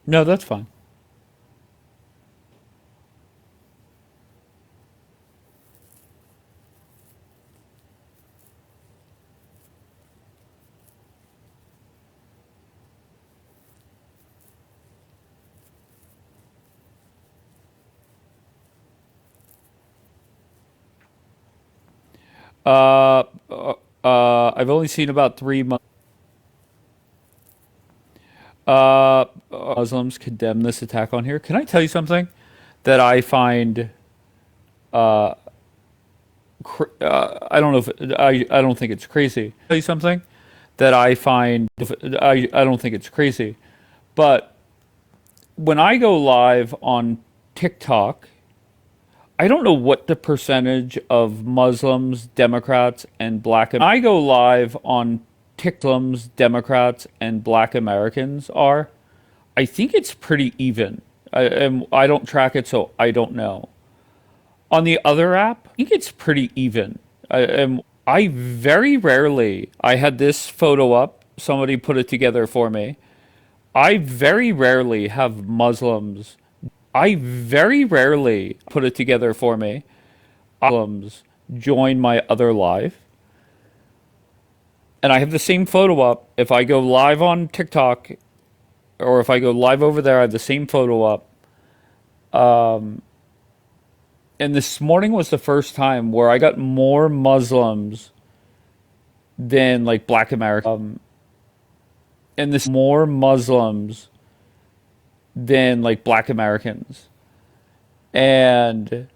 No, that's fine. Uh, I've only seen about Muslims condemn this attack on here. Can I tell you something that I find? I don't know if I don't think it's crazy. Tell you something that I find. I don't think it's crazy, but when I go live on TikTok, I don't know what the percentage of Muslims, Democrats, and Black. I go live on Muslims, Democrats, and Black Americans are. I think it's pretty even. I don't track it, so I don't know. On the other app, I think it's pretty even. I very rarely. I had this photo up. Somebody put it together for me. I very rarely have Muslims. I very rarely put it together for me. Muslims join my other live. And I have the same photo up. If I go live on TikTok or if I go live over there, I have the same photo up. And this morning was the first time where I got more Muslims than like Black Americans. And this more Muslims than like Black Americans. And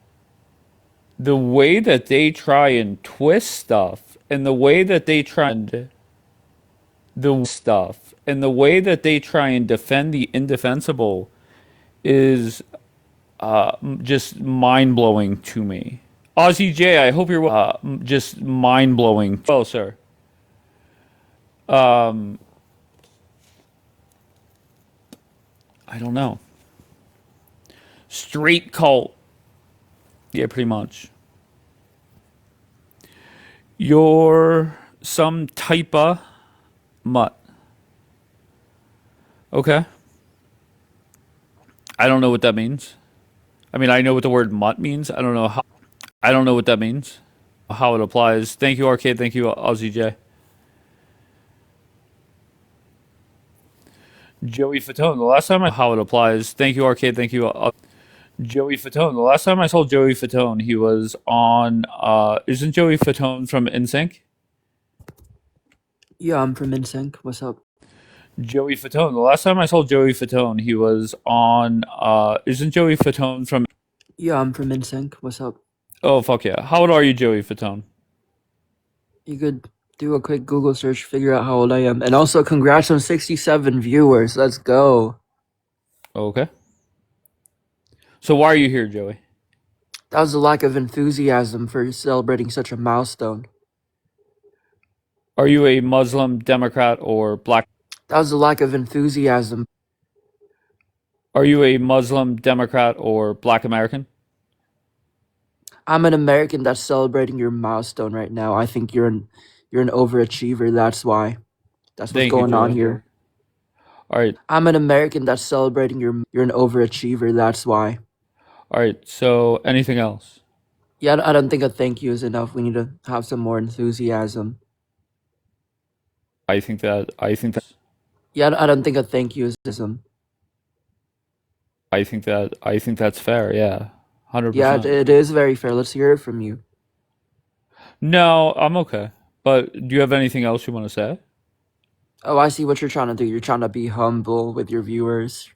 the way that they try and twist stuff and the way that they try and the way that they try and defend the indefensible is just mind blowing to me. Ozzy J, I hope you're well. Just mind blowing. Well, sir. I don't know. Straight cult. Yeah, pretty much. You're some type of mutt. Okay. I don't know what that means. I mean, I know what the word mutt means. I don't know how. I don't know what that means. How it applies. Thank you, Arcade. Thank you, Ozzy J. Joey Fatone. The last time I how it applies. Thank you, Arcade. Thank you, Joey Fatone. The last time I saw Joey Fatone, he was on. Isn't Joey Fatone from NSYNC? Yeah, I'm from NSYNC. What's up? Joey Fatone. The last time I saw Joey Fatone, he was on. Isn't Joey Fatone from? Yeah, I'm from NSYNC. What's up? Oh fuck yeah! How old are you, Joey Fatone? You could do a quick Google search, figure out how old I am. And also, congrats on 67 viewers. Let's go. Okay. So why are you here, Joey? That was a lack of enthusiasm for celebrating such a milestone. Are you a Muslim, Democrat, or Black? That was a lack of enthusiasm. Are you a Muslim, Democrat, or Black American? I'm an American that's celebrating your milestone right now. I think you're an overachiever. That's why. That's what's Thank you, going on Joey. here. All right. I'm an American that's celebrating you're an overachiever. That's why. All right. So anything else? Yeah, I don't think a thank you is enough. We need to have some more enthusiasm. I think that. I think that. Yeah, I don't think a thank you is enough. I think that. I think that's fair. Yeah. Yeah, 100%. it is very fair. Let's hear it from you. No, I'm okay. But do you have anything else you want to say? Oh, I see what you're trying to do. You're trying to be humble with your viewers.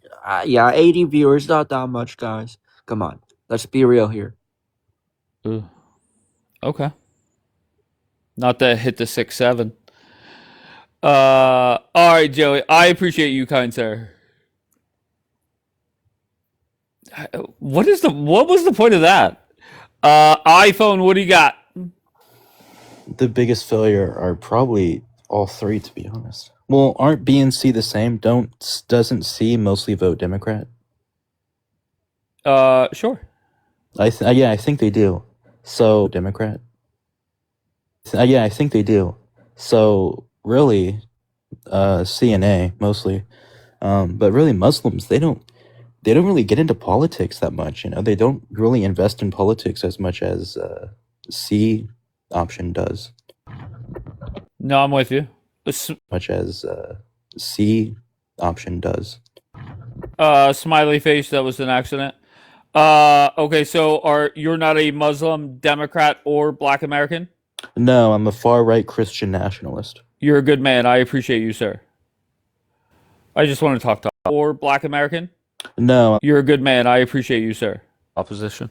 Yeah, 80 viewers, not that much, guys. Come on, let's be real here. Ugh. Okay. Not to hit the 6-7. All right, Joey. I appreciate you, kind sir. What was the point of that? iPhone, what do you got? The biggest failure are probably all three, to be honest. Well, aren't B and C the same? Doesn't C mostly vote Democrat? Sure. Yeah, I think they do. So Democrat. Yeah, I think they do. So really, C and A mostly. But really, Muslims they don't really get into politics that much. You know, they don't really invest in politics as much as C option does. No, I'm with you. Much as C option does. Smiley face. That was an accident. Okay, so you're not a Muslim, Democrat, or Black American? No, I'm a far right Christian nationalist. You're a good man. I appreciate you, sir. I just want to talk to or Black American. No, You're a good man. I appreciate you, sir. Opposition.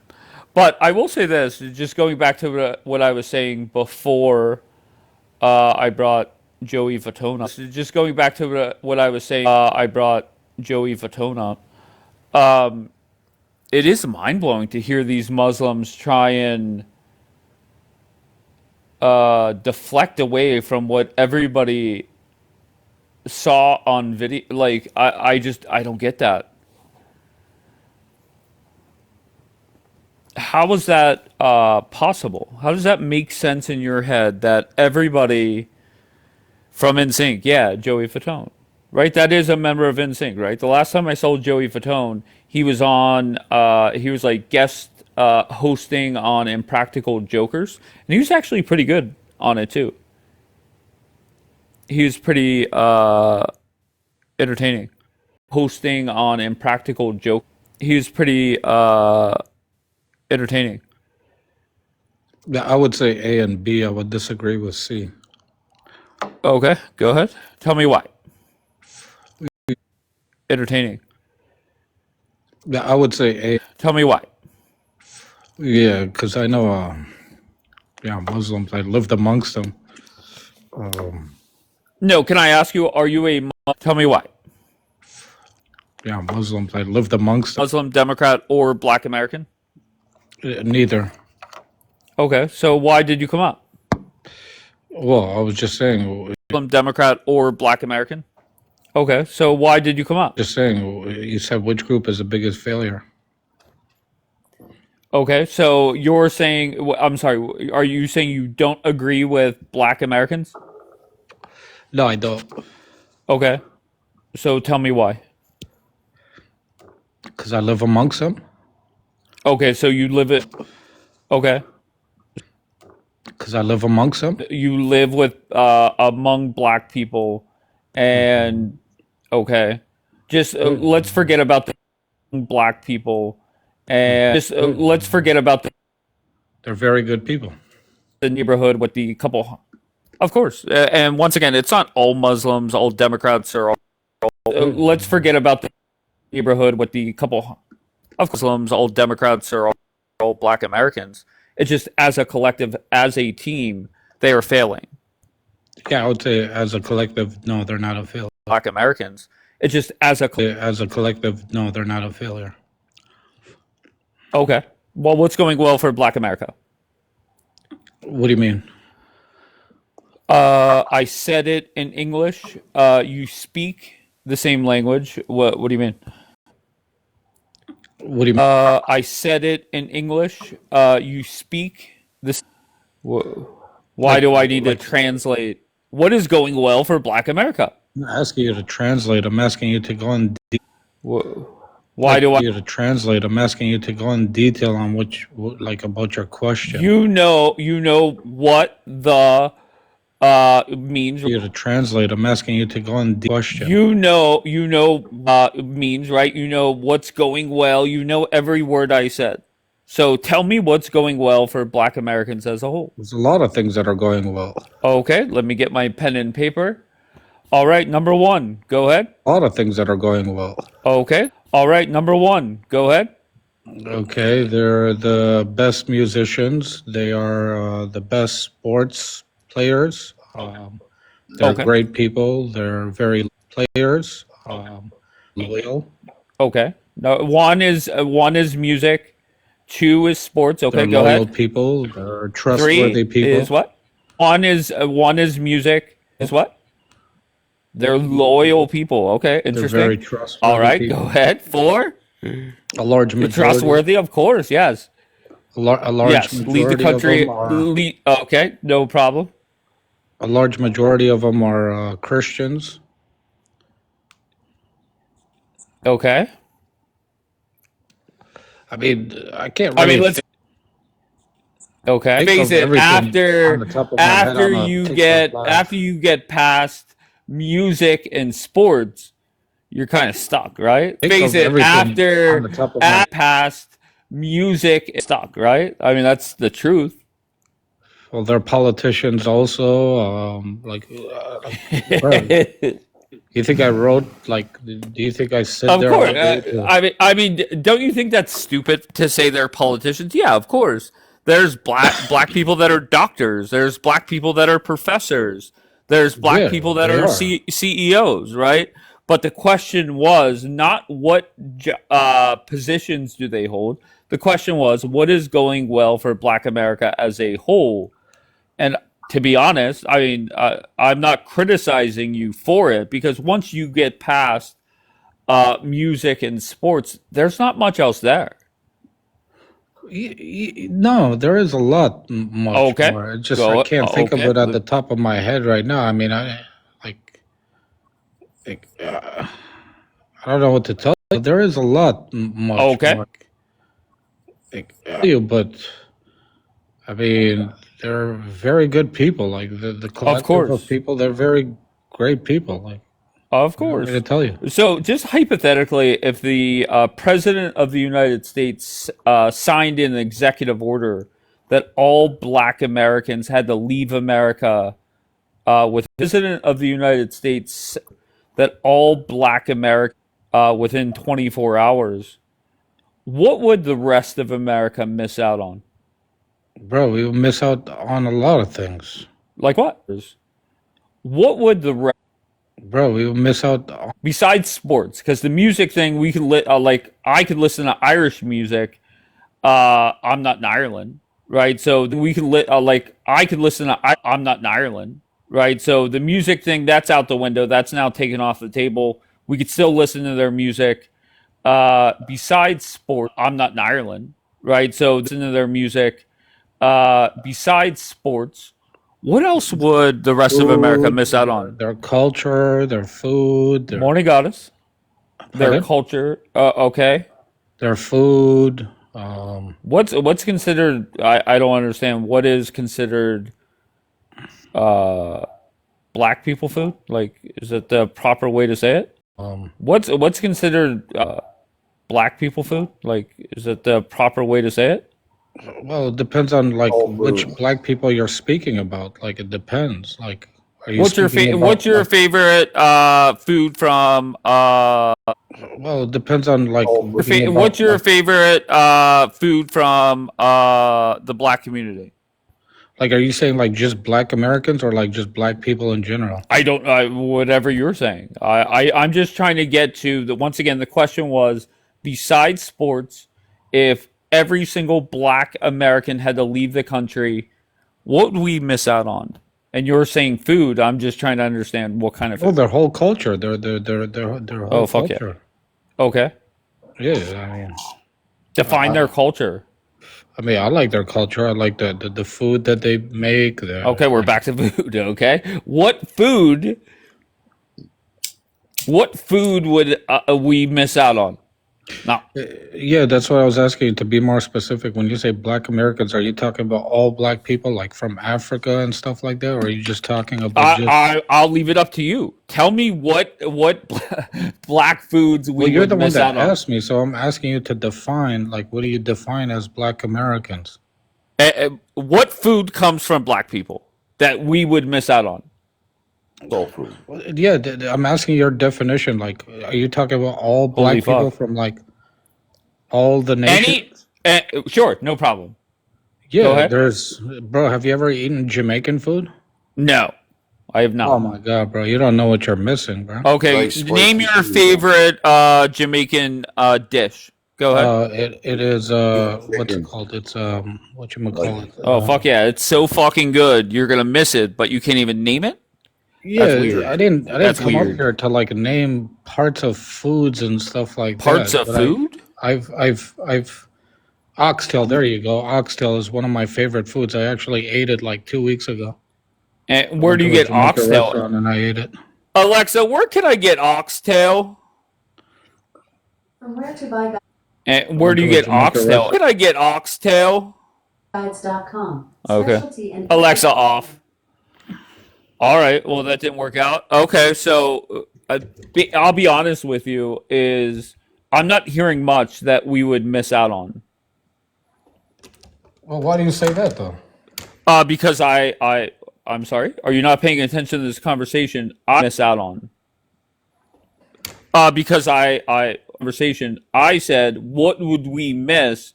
But I will say this, just going back to what I was saying before I brought Joey Fatone up. Just going back to what I was saying, I brought Joey Fatone up. It is mind-blowing to hear these Muslims try and deflect away from what everybody saw on video. Like, I don't get that. How is that possible? How does that make sense in your head that everybody from NSYNC, yeah, Joey Fatone, right? That is a member of NSYNC, right? The last time I saw Joey Fatone, he was on, he was like guest hosting on Impractical Jokers, and he was actually pretty good on it too. He was pretty entertaining. Hosting on Impractical Joke, he was pretty entertaining. Yeah, I would say A and B. I would disagree with C. Okay, go ahead. Tell me why. Entertaining. Yeah, I would say A. Tell me why. Yeah, because I know, Muslims. I lived amongst them. No, can I ask you, are you a tell me why? Yeah, Muslims. I lived amongst them. Muslim, Democrat, or Black American? Neither. Okay, so why did you come up? Well, I was just saying. Muslim, Democrat, or Black American? Okay, so why did you come up? Just saying. You said which group is the biggest failure? Okay, so you're saying, I'm sorry, are you saying you don't agree with Black Americans? No, I don't. Okay, so tell me why. Because I live amongst them. Okay, so you live it. Okay, Because I live amongst them. you live with among Black people, and okay, just let's forget about the Black people, and just let's forget about They're very good people. the neighborhood with the couple. Of course, and once again, it's not all Muslims, all Democrats, or all. Let's forget about the neighborhood with the couple of Muslims, all Democrats, or all Black Americans. It's just as a collective, as a team, they are failing. Yeah, I would say as a collective, no, they're not a failure. Black Americans. It's just as a As a collective, no, they're not a failure. okay. Well, what's going well for Black America? What do you mean? I said it in English. You speak the same language. What do you mean? What do you mean? I said it in English. You speak this. Why do I need to translate? What is going well for Black America? I'm not asking you to translate. I'm asking you to go in. Why do I? You to translate? I'm asking you to go in detail on like about your question. You know what the means. You to translate. I'm asking you to go in question. You know means, right? You know what's going well. You know every word I said. So tell me what's going well for Black Americans as a whole. There's a lot of things that are going well. Okay, let me get my pen and paper. All right, number one, go ahead. A lot of things that are going well. Okay. All right, number one, go ahead. Okay, they're the best musicians. They are the best sports players. They're Okay. great people. They're very players. Loyal. Okay. No, one is music. Two is sports. Okay, They're go loyal ahead. people. They're Three trustworthy people. is what? One is music. Is what? They're loyal people. Okay, They're interesting. very trustworthy. All right, people. go ahead. Four. A large majority. Trustworthy, of course. Yes. A large Yes. majority Lead the country. of them Okay, no problem. a large majority of them are Christians. Okay. I mean, I can't I mean, really let's okay. think Face of it, everything on the top of my head. I'm a Pittsburgh after live. you get past music and sports, you're kind of stuck, right? Think Face of it, everything on the top of my. past music stuck, right? I mean, that's the truth. Well, they're politicians also. Bro, you think I wrote like? Do you think I sit Of there course. all day to? I mean, don't you think that's stupid to say they're politicians? Yeah, of course. There's black people that are doctors. There's black people that are professors. There's black Yeah, people that they are are. CEOs, right? But the question was not what positions do they hold. The question was what is going well for Black America as a whole. And to be honest, I mean, I'm not criticizing you for it because once you get past music and sports, there's not much else there. No, there is a lot much Okay, more. It's just I go. can't think of Okay, it at the top of my head right now. I mean, I like, like I don't know what to tell you. There is a lot much okay, more. You, but I mean, they're very good people. Like the of collective of course, people, they're very great people. Like of I don't know what to course. tell you. So, just hypothetically, if the president of the United States signed an executive order that all Black Americans had to leave America, with the president of the United States that all Black Americans within 24 hours, what would the rest of America miss out on? Bro, we will miss out on a lot of things. Like what? What would the Bro, we will miss out on. besides sports? Because the music thing, we could like I could listen to Irish music. I'm not in Ireland, right? So we could like I could listen to. I'm not in Ireland, right? So the music thing that's out the window. That's now taken off the table. We could still listen to their music. Besides sport, I'm not in Ireland, right? So listen to their music. Besides sports, what else would the rest of America Food, miss out on? their culture, their food, Morning goddess, their pardon? culture. Okay, Their food. what's considered? I don't understand. What is considered uh, black people food? Like, is it the proper way to say it? Um, What's considered black people food? Like, is it the proper way to say it? well, it depends on like Soul which food. black people you're speaking about. Like it depends. Like, are you speaking What's about your like? favorite food from Well, it depends on like Soul food. speaking what's about your like. favorite food from the black community? Like, are you saying like just black Americans or like just black people in general? I don't whatever you're saying. I'm just trying to get to the once again the question was besides sports, if every single black American had to leave the country, what would we miss out on? And you're saying food. I'm just trying to understand what kind of Well, food. their whole culture, their whole Oh fuck yeah. culture. Okay. Yeah, I mean, Define their culture. I like their culture. I like the food that they make. Okay, we're back to food. Okay, what food would we miss out on? Now, Yeah, that's what I was asking. To be more specific, when you say black Americans, are you talking about all black people, like from Africa and stuff like that, or are you just talking about just? I'll leave it up to you. Tell me what black foods Well, we you're would the one miss that out on. asked me, so I'm asking you to define. Like, what do you define as black Americans? What food comes from black people that we would miss out on? Soul food. Well, yeah, I'm asking your definition. Like, are you talking about all Holy black people fuck! from like all the Any? nations? Sure, no problem. Go Yeah, ahead. there's, bro. Have you ever eaten Jamaican food? No, I have Oh not. my God, bro, you don't know what you're missing, bro. Okay, Very name spicy your food. favorite Jamaican dish. Go ahead. It is what's it Chicken. called? It's what you Like, call it? Oh fuck yeah, it's so fucking good. You're gonna miss it, but you can't even name it. That's Yeah, weird. I didn't That's come up weird. here to like name parts of foods and stuff like Parts that. of But food? I've oxtail. There you go. Oxtail is one of my favorite foods. I actually ate it like 2 weeks ago. And I where went do you to a get Jamaican oxtail? restaurant and I ate it. Alexa, where can I get oxtail? And where do you Go to get Jamaica oxtail? Rest. Where can I get oxtail? Okay. Alexa off. All right. Well, that didn't work out. Okay. So I'll be honest with you. Is I'm not hearing much that we would miss out on. Well, why do you say that though? Because I'm sorry. Are you not paying attention to this conversation? I miss out on. Because I said, what would we miss?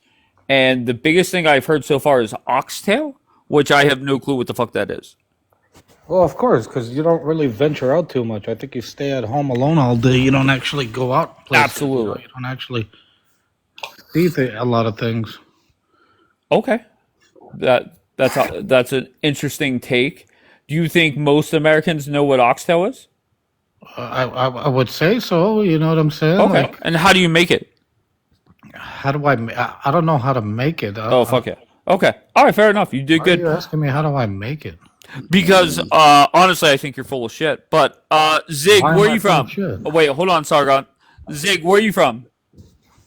And the biggest thing I've heard so far is oxtail, which I have no clue what the fuck that is. Well, of course, because you don't really venture out too much. I think you stay at home alone all day. You don't actually go out places. Absolutely. You don't actually see a lot of things. Okay. That's an interesting take. Do you think most Americans know what oxtail is? I would say so. You know what I'm saying? Okay. Like, And how do you make it? how do I don't know how to make it. Oh, fuck yeah. Okay. All right, fair enough. You did Why are good. you asking me how do I make it? Because honestly, I think you're full of shit. But Zig, Why am where are I you full from? of shit? Oh, wait, hold on, Sargon. Zig, where are you from?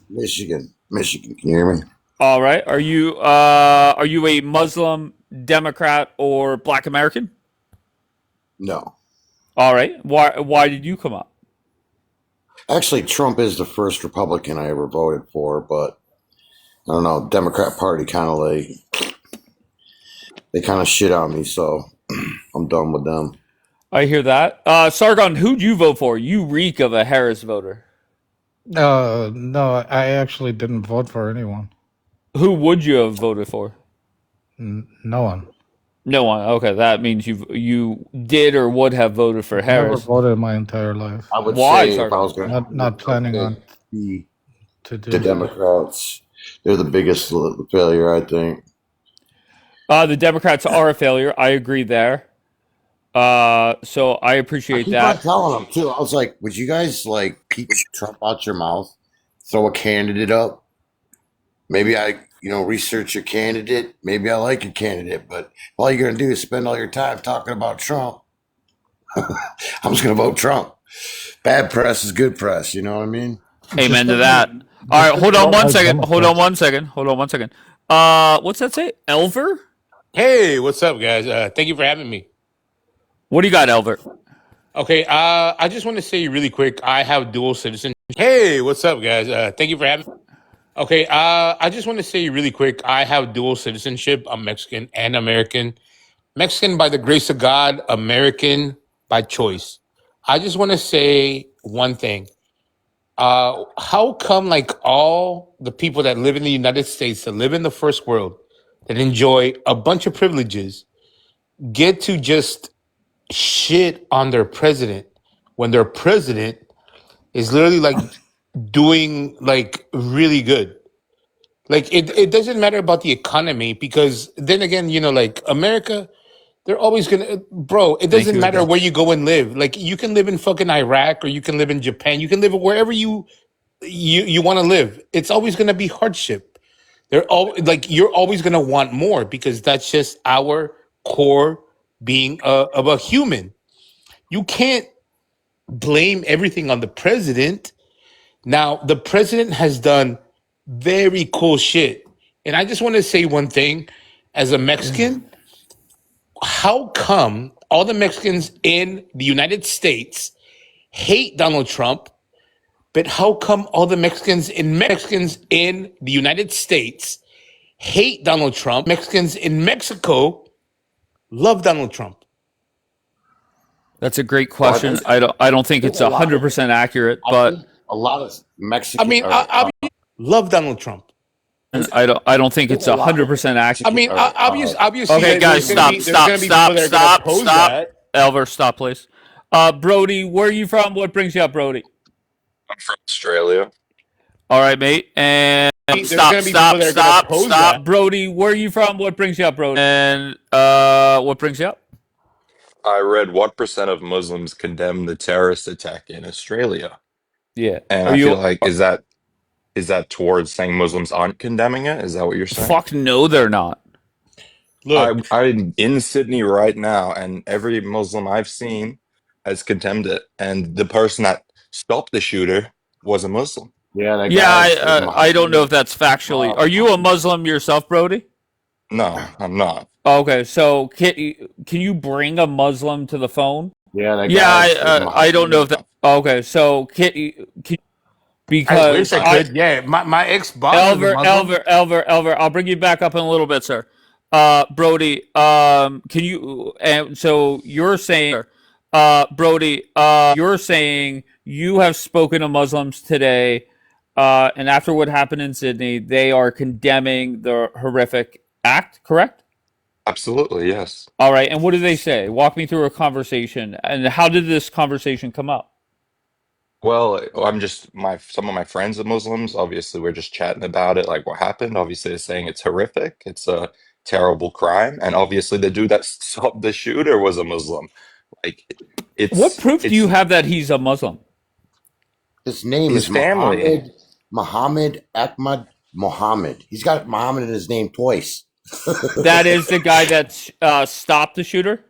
Michigan. Can you hear me? All right. Are you a Muslim, Democrat, or Black American? No. All right. Why did you come up? Actually, Trump is the first Republican I ever voted for, but I don't know. Democrat Party kind of they kind of shit on me, so I'm done with them. I hear that. Sargon, who'd you vote for? You reek of a Harris voter. No, I actually didn't vote for anyone. Who would you have voted for? No one. No one. Okay, that means you did or would have voted for Never Harris. voted in my entire life. I would Why, say if Sargon? I was going Not planning on the to do. Democrats, they're the biggest failure, I think. The Democrats are a failure. I agree there. So I I appreciate keep on that. telling them too. I was like, would you guys like keep Trump out your mouth? Throw a candidate up. Maybe I, research your candidate. Maybe I like your candidate, but all you're gonna do is spend all your time talking about Trump. I'm just gonna vote Trump. Bad press is good press. You know what I mean? Amen to that. All right, hold on one second. Hold on one second. What's that say? Elver? Hey, what's up, guys? Thank you for having me. What do you got, Elver? Okay, I just want to say really quick, I have dual citizenship. Hey, what's up, guys? Thank you for having me. Okay, I just want to say really quick, I have dual citizenship. I'm Mexican and American. Mexican by the grace of God, American by choice. I just want to say one thing. How come like all the people that live in the United States, that live in the first world, that enjoy a bunch of privileges, get to just shit on their president when their president is literally like doing like really good? Like it doesn't matter about the economy, because then again, like America, they're always gonna, bro, it doesn't you, matter Adele. where you go and live. Like you can live in fucking Iraq, or you can live in Japan, you can live wherever you want to live. It's always gonna be hardship. They're all like, you're always gonna want more, because that's just our core being of a human. You can't blame everything on the president. Now, the president has done very cool shit. And I just want to say one thing as a Mexican, how come all the Mexicans in the United States hate Donald Trump, but how come all the Mexicans in the United States hate Donald Trump? Mexicans in Mexico love Donald Trump. That's a great question. I don't think it's 100% accurate, but a lot of Mexican. I mean, I love Donald Trump. I don't think it's 100% accurate. I mean, obviously. Okay, guys, stop. That. Elver, stop, please. Brody, where are you from? What brings you up, Brody? I'm from Australia. All right, mate. And stop. Brody, where are you from? What brings you up, Brody? And what brings you up? I read what percent of Muslims condemn the terrorist attack in Australia, Yeah. and I feel like is that towards saying Muslims aren't condemning it? Is that what you're saying? Fuck no, they're not. Look, I'm in Sydney right now, and every Muslim I've seen has condemned it, and the person that stopped the shooter was a Muslim. Yeah, that Yeah, guy said I don't know Muhammad. if that's factually. Are you a Muslim yourself, Brody? No, I'm not. Okay, so can you bring a Muslim to the phone? Yeah, that Yeah, guy said I don't know Muhammad. if that. Okay, so can I wish because I could. Yeah, my ex boss is a Muslim. Elver, I'll bring you back up in a little bit, sir. Brody, can you? And so you're saying, Brody, you're saying you have spoken to Muslims today, and after what happened in Sydney, they are condemning the horrific act. Correct? Absolutely, yes. All right. And what did they say? Walk me through a conversation. And how did this conversation come up? Well, I'm just my some of my friends are Muslims. Obviously, we're just chatting about it, like what happened. Obviously, they're saying it's horrific. It's a terrible crime, and obviously, the dude that stopped the shooter was a Muslim. Like, What proof do it's you have that he's a Muslim? His name his is family. Muhammad Ahmad Muhammad. He's got Muhammad in his name twice. That is the guy that stopped the shooter?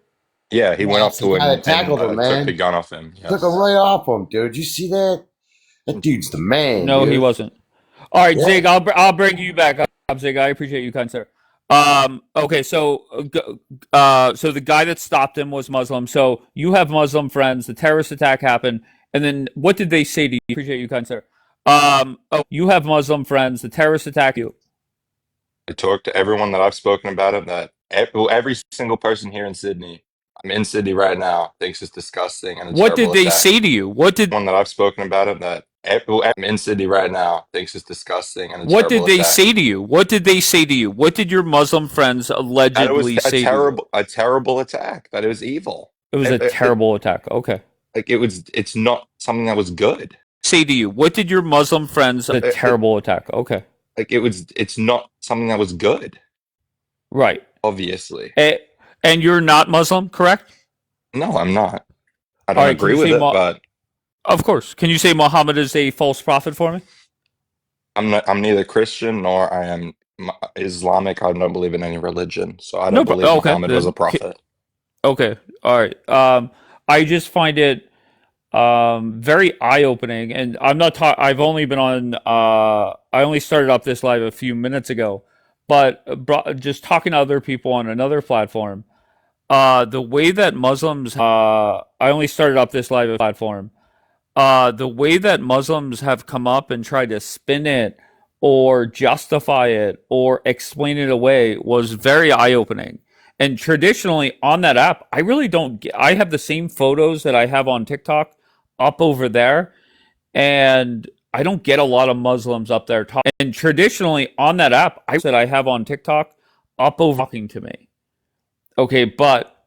Yeah, he went up That's the to guy him that and tackled him, took the man. gun off him. Took him Yes. right off him, dude. You see that? That dude's the man, No, he dude. wasn't. All right, Yeah. Zig, I'll bring you back up, Zig. I appreciate you, kind sir. Okay, so so the guy that stopped him was Muslim. So you have Muslim friends. The terrorist attack happened, and then what did they say to you? Appreciate you, kind sir. You have Muslim friends. The terrorist attack you. I talked to everyone that I've spoken about it, that every single person here in Sydney, I'm in Sydney right now, thinks it's disgusting and a What terrible did they attack. say to you? One that I've spoken about it, that I'm in Sydney right now, thinks it's disgusting and a What did terrible they attack. say to you? What did they say to you? What did your Muslim friends That it was allegedly say to you? a terrible attack. That it was evil. It was a terrible attack. Okay. Like it's not something that was good. Say to you, what did your Muslim friends a terrible attack? Okay. Like it's not something that was good. Right. Obviously, And you're not Muslim, correct? no, I'm not. I All don't right. Can agree you with say, it, but of course, can you say Muhammad is a false prophet for me? I'm neither Christian nor I am Islamic. I don't believe in any religion, so I No. don't believe Okay. Muhammad was a prophet. Okay. All right. I just find it very eye-opening, and I'm not I've only been on I only started up this live a few minutes ago, but just talking to other people on another platform, the way that Muslims I only started up this live platform, the way that Muslims have come up and tried to spin it or justify it or explain it away was very eye-opening. And traditionally on that app, I really don't get, I have the same photos that I have on TikTok up over there, and I don't get a lot of Muslims up there talking. And traditionally on that app, I that I have on TikTok up over talking to me. Okay, but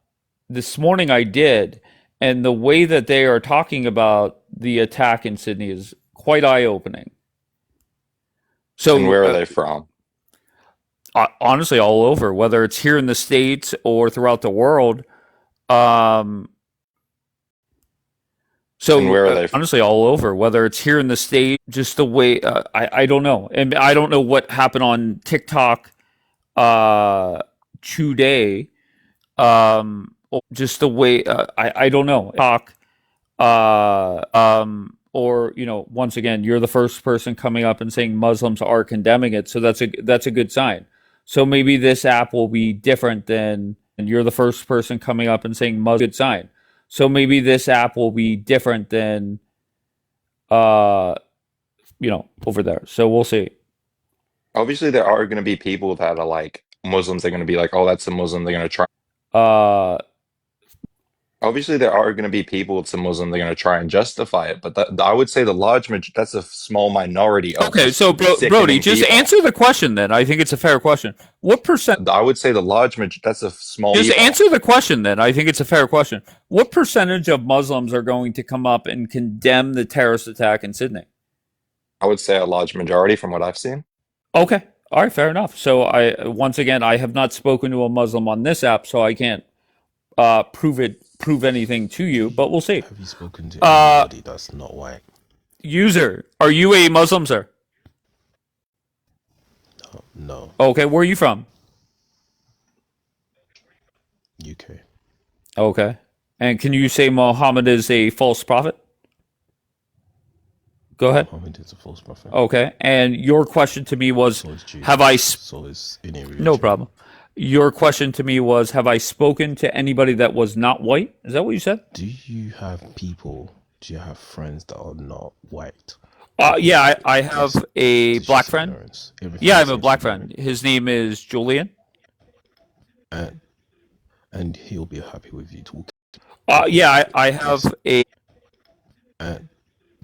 this morning I did, and the way that they are talking about the attack in Sydney is quite eye-opening. And So where are they from? honestly, all over, whether it's here in the States or throughout the world. Um, And where are they from? honestly, all over, whether it's here in the state, just the way I don't know, and I don't know what happened on TikTok today. Just the way I don't know, talk or once again, you're the first person coming up and saying Muslims are condemning it, so that's a good sign. So maybe this app will be different than, and you're the first person coming up and saying Muslim, good sign. So maybe this app will be different than uh over there. So we'll see. Obviously, there are going to be people that are like Muslims. They're going to be like, "Oh, that's a Muslim." They're going to try. Uh Obviously, there are going to be people it's a Muslim. They're going to try and justify it, but I would say the large that's a small minority of okay, just so Brody, sickening just people. answer the question then. I think it's a fair question. What percent I would say the large that's a small. Just people. answer the question then. I think it's a fair question. What percentage of Muslims are going to come up and condemn the terrorist attack in Sydney? I would say a large majority from what I've seen. Okay. All right, fair enough. So once again, I have not spoken to a Muslim on this app, so I can't prove anything to you, but we'll see. Have you spoken to anybody that's not white? User, are you a Muslim, sir? No, Okay, where are you from? UK. Okay. And can you say Muhammad is a false prophet? Go ahead. Mohammed is a false prophet. Okay. And your question to me was, So is have I? Jesus. So is any No religion. problem. Your question to me was, have I spoken to anybody that was not white? Is that what you said? Do you have friends that are not white? Yeah, I This have a is black just friend. ignorance. Everything Yeah, I you have a say is black ignorant. friend. His name is Julian. And he'll be happy with you talking Yeah, I have a.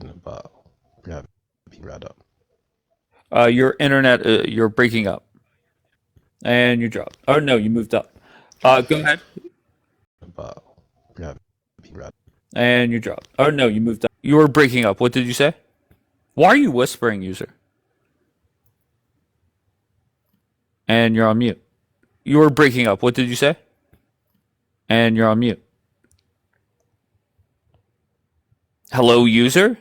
about being right up. Your internet, you're breaking up, and you dropped. Oh no, you moved up. Go ahead, About being right up. and you dropped. Oh no, you moved up. You were breaking up. What did you say? Why are you whispering, user? And you're on mute. You were breaking up. What did you say? And you're on mute. Hello, user?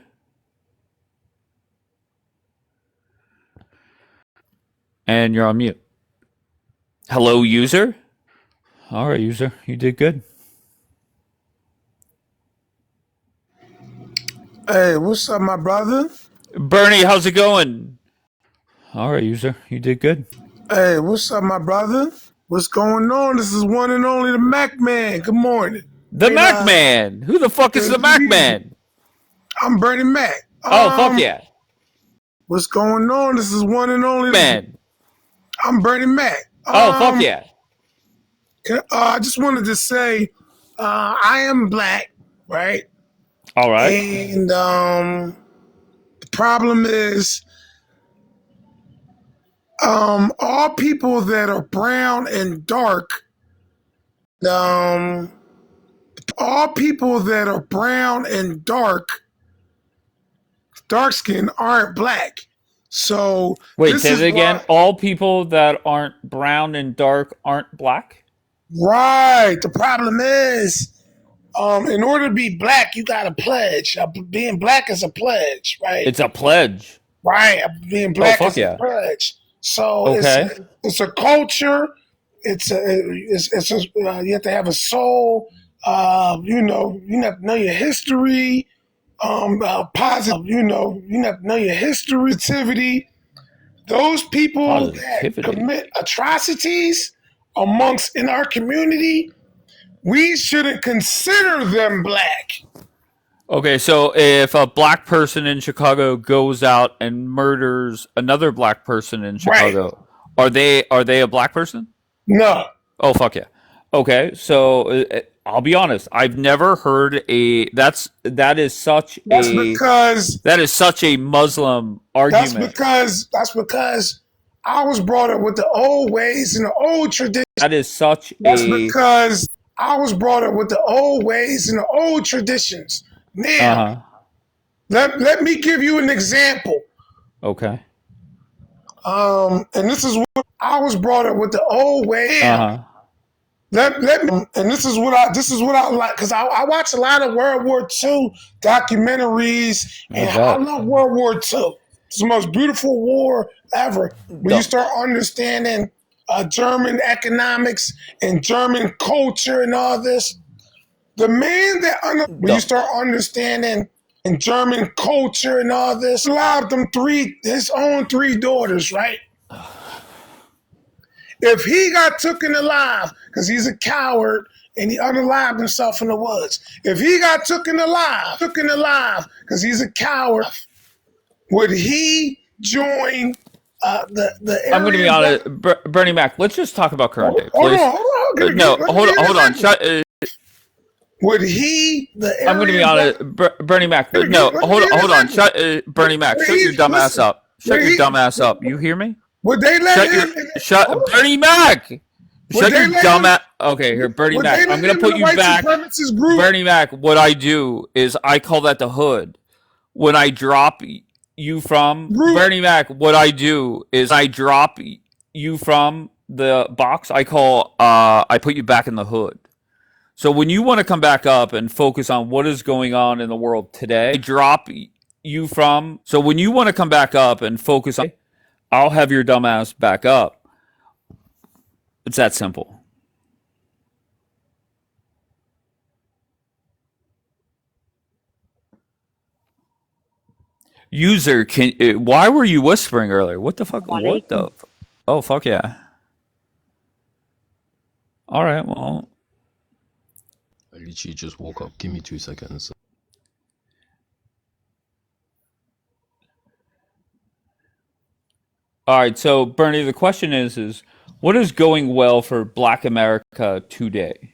And you're on mute. Hello, user? All right, user. You did good. Hey, what's up, my brother? Bernie, how's it going? All right, user. You did good. Hey, what's up, my brother? What's going on? This is one and only the Mac Man. Good morning. The Mac Man. Who the fuck is the Mac Man? I'm Bernie Mac. Oh, fuck yeah. What's going on? This is one and only Man. I'm Bernie Mac. Oh, fuck yeah. I just wanted to say, I am black, right? All right. And the problem is, all people that are brown and dark, all people that are brown and dark skin aren't black. So Wait, this say is it again. why, All people that aren't brown and dark aren't black? right. The problem is, in order to be black, you got to pledge. Being black is a pledge, right? It's a pledge. Right. Being Oh, black fuck is a yeah. pledge. So Okay. it's a culture. You have to have a soul. You have to know your history. Positive. You have to know your history. Positivity. Those people that Positivity. commit atrocities amongst in our community, we shouldn't consider them black. Okay, so if a black person in Chicago goes out and murders another black person in Right. Chicago, are they a black person? No. Oh, fuck yeah. Okay, so I'll be honest. I've never heard that is such That's a because Muslim that's argument. because I was brought up with the old ways and the old traditions. That is such That's a because I was brought up with the old ways and the old traditions. Now, uh-huh. let me give you an example. Okay. And this is what I was brought up with the old way. Uh-huh. Let me, and this is what I like, because I watch a lot of World War II documentaries, and I love World War II. It's the most beautiful war ever. When you start understanding German economics and German culture and all this, the man that when you start understanding in German culture and all this, allowed them his own three daughters, right? If he got taken alive, because he's a coward and he unalived himself in the woods. If he got taken alive, because he's a coward, would he join the area? I'm going to be honest, Bernie Mac. Let's just talk about current day, Hold please. on. No, hold on. Would he? I'm going to be honest, Bernie Mac. No, hold on. Bernie Mac. Shut your dumb ass up. Shut your dumb ass up. You hear me? Would they let him? Bernie Mac. Shut your dumb ass. Okay, here, Bernie Mac. I'm going to put you back. Bernie Mac, what I do is I call that the hood. When I drop you from Bernie Mac, what I do is I drop you from the box. I put you back in the hood. So when you want to come back up and focus on what is going on in the world today, I drop you from. So when you want to come back up and focus on, I'll have your dumb ass back up. It's that simple. User, why were you whispering earlier? What the fuck? What Alaikum. the? Oh, fuck yeah. All right, well. I literally just woke up. Give me 2 seconds. All right, so Bernie, the question is what is going well for Black America today?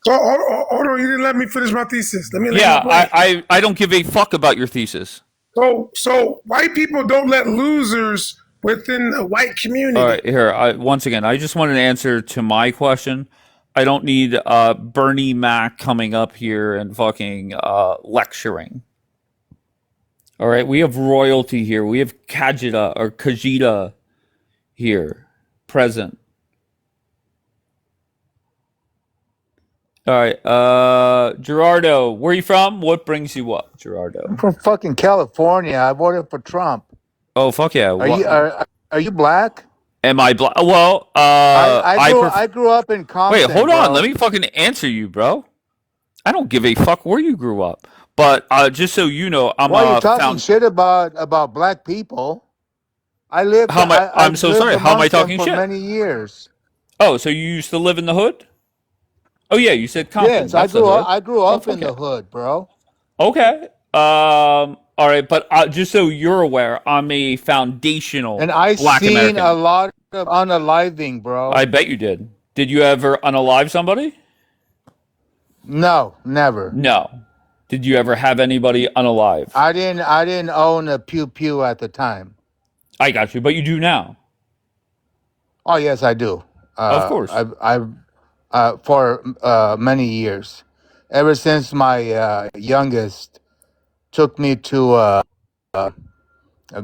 So hold on, you didn't let me finish my thesis. Let me Yeah, land my plane. I don't give a fuck about your thesis. So white people don't let losers within the white All community. right, here. Once again, I just wanted an answer to my question. I don't need Bernie Mac coming up here and fucking lecturing. All right, we have royalty here. We have Kajita here, present. All right, Gerardo, where are you from? What brings you up, Gerardo? I'm from fucking California. I voted for Trump. Oh fuck yeah! Are you black? Am I black? Well, I grew up in Compton. Wait, hold on. Bro. Let me fucking answer you, bro. I don't give a fuck where you grew up. But just so you know, I'm Why are you talking shit about black people? I lived. How am I? I'm so sorry. How am I amongst them talking for shit? many years. Oh, so you used to live in the hood? Oh yeah, you said Compton. Yes, That's the hood. I grew up fuck in yeah. the hood, bro. Okay. All right, but just so you're aware, I'm a foundational And I Black seen American. a lot of unaliving, bro. I bet you did. Did you ever unalive somebody? No, never. No. Did you ever have anybody unalive? I didn't own a pew pew at the time. I got you, but you do now. Oh yes, I do. Of course. I've for many years, ever since my youngest took me to a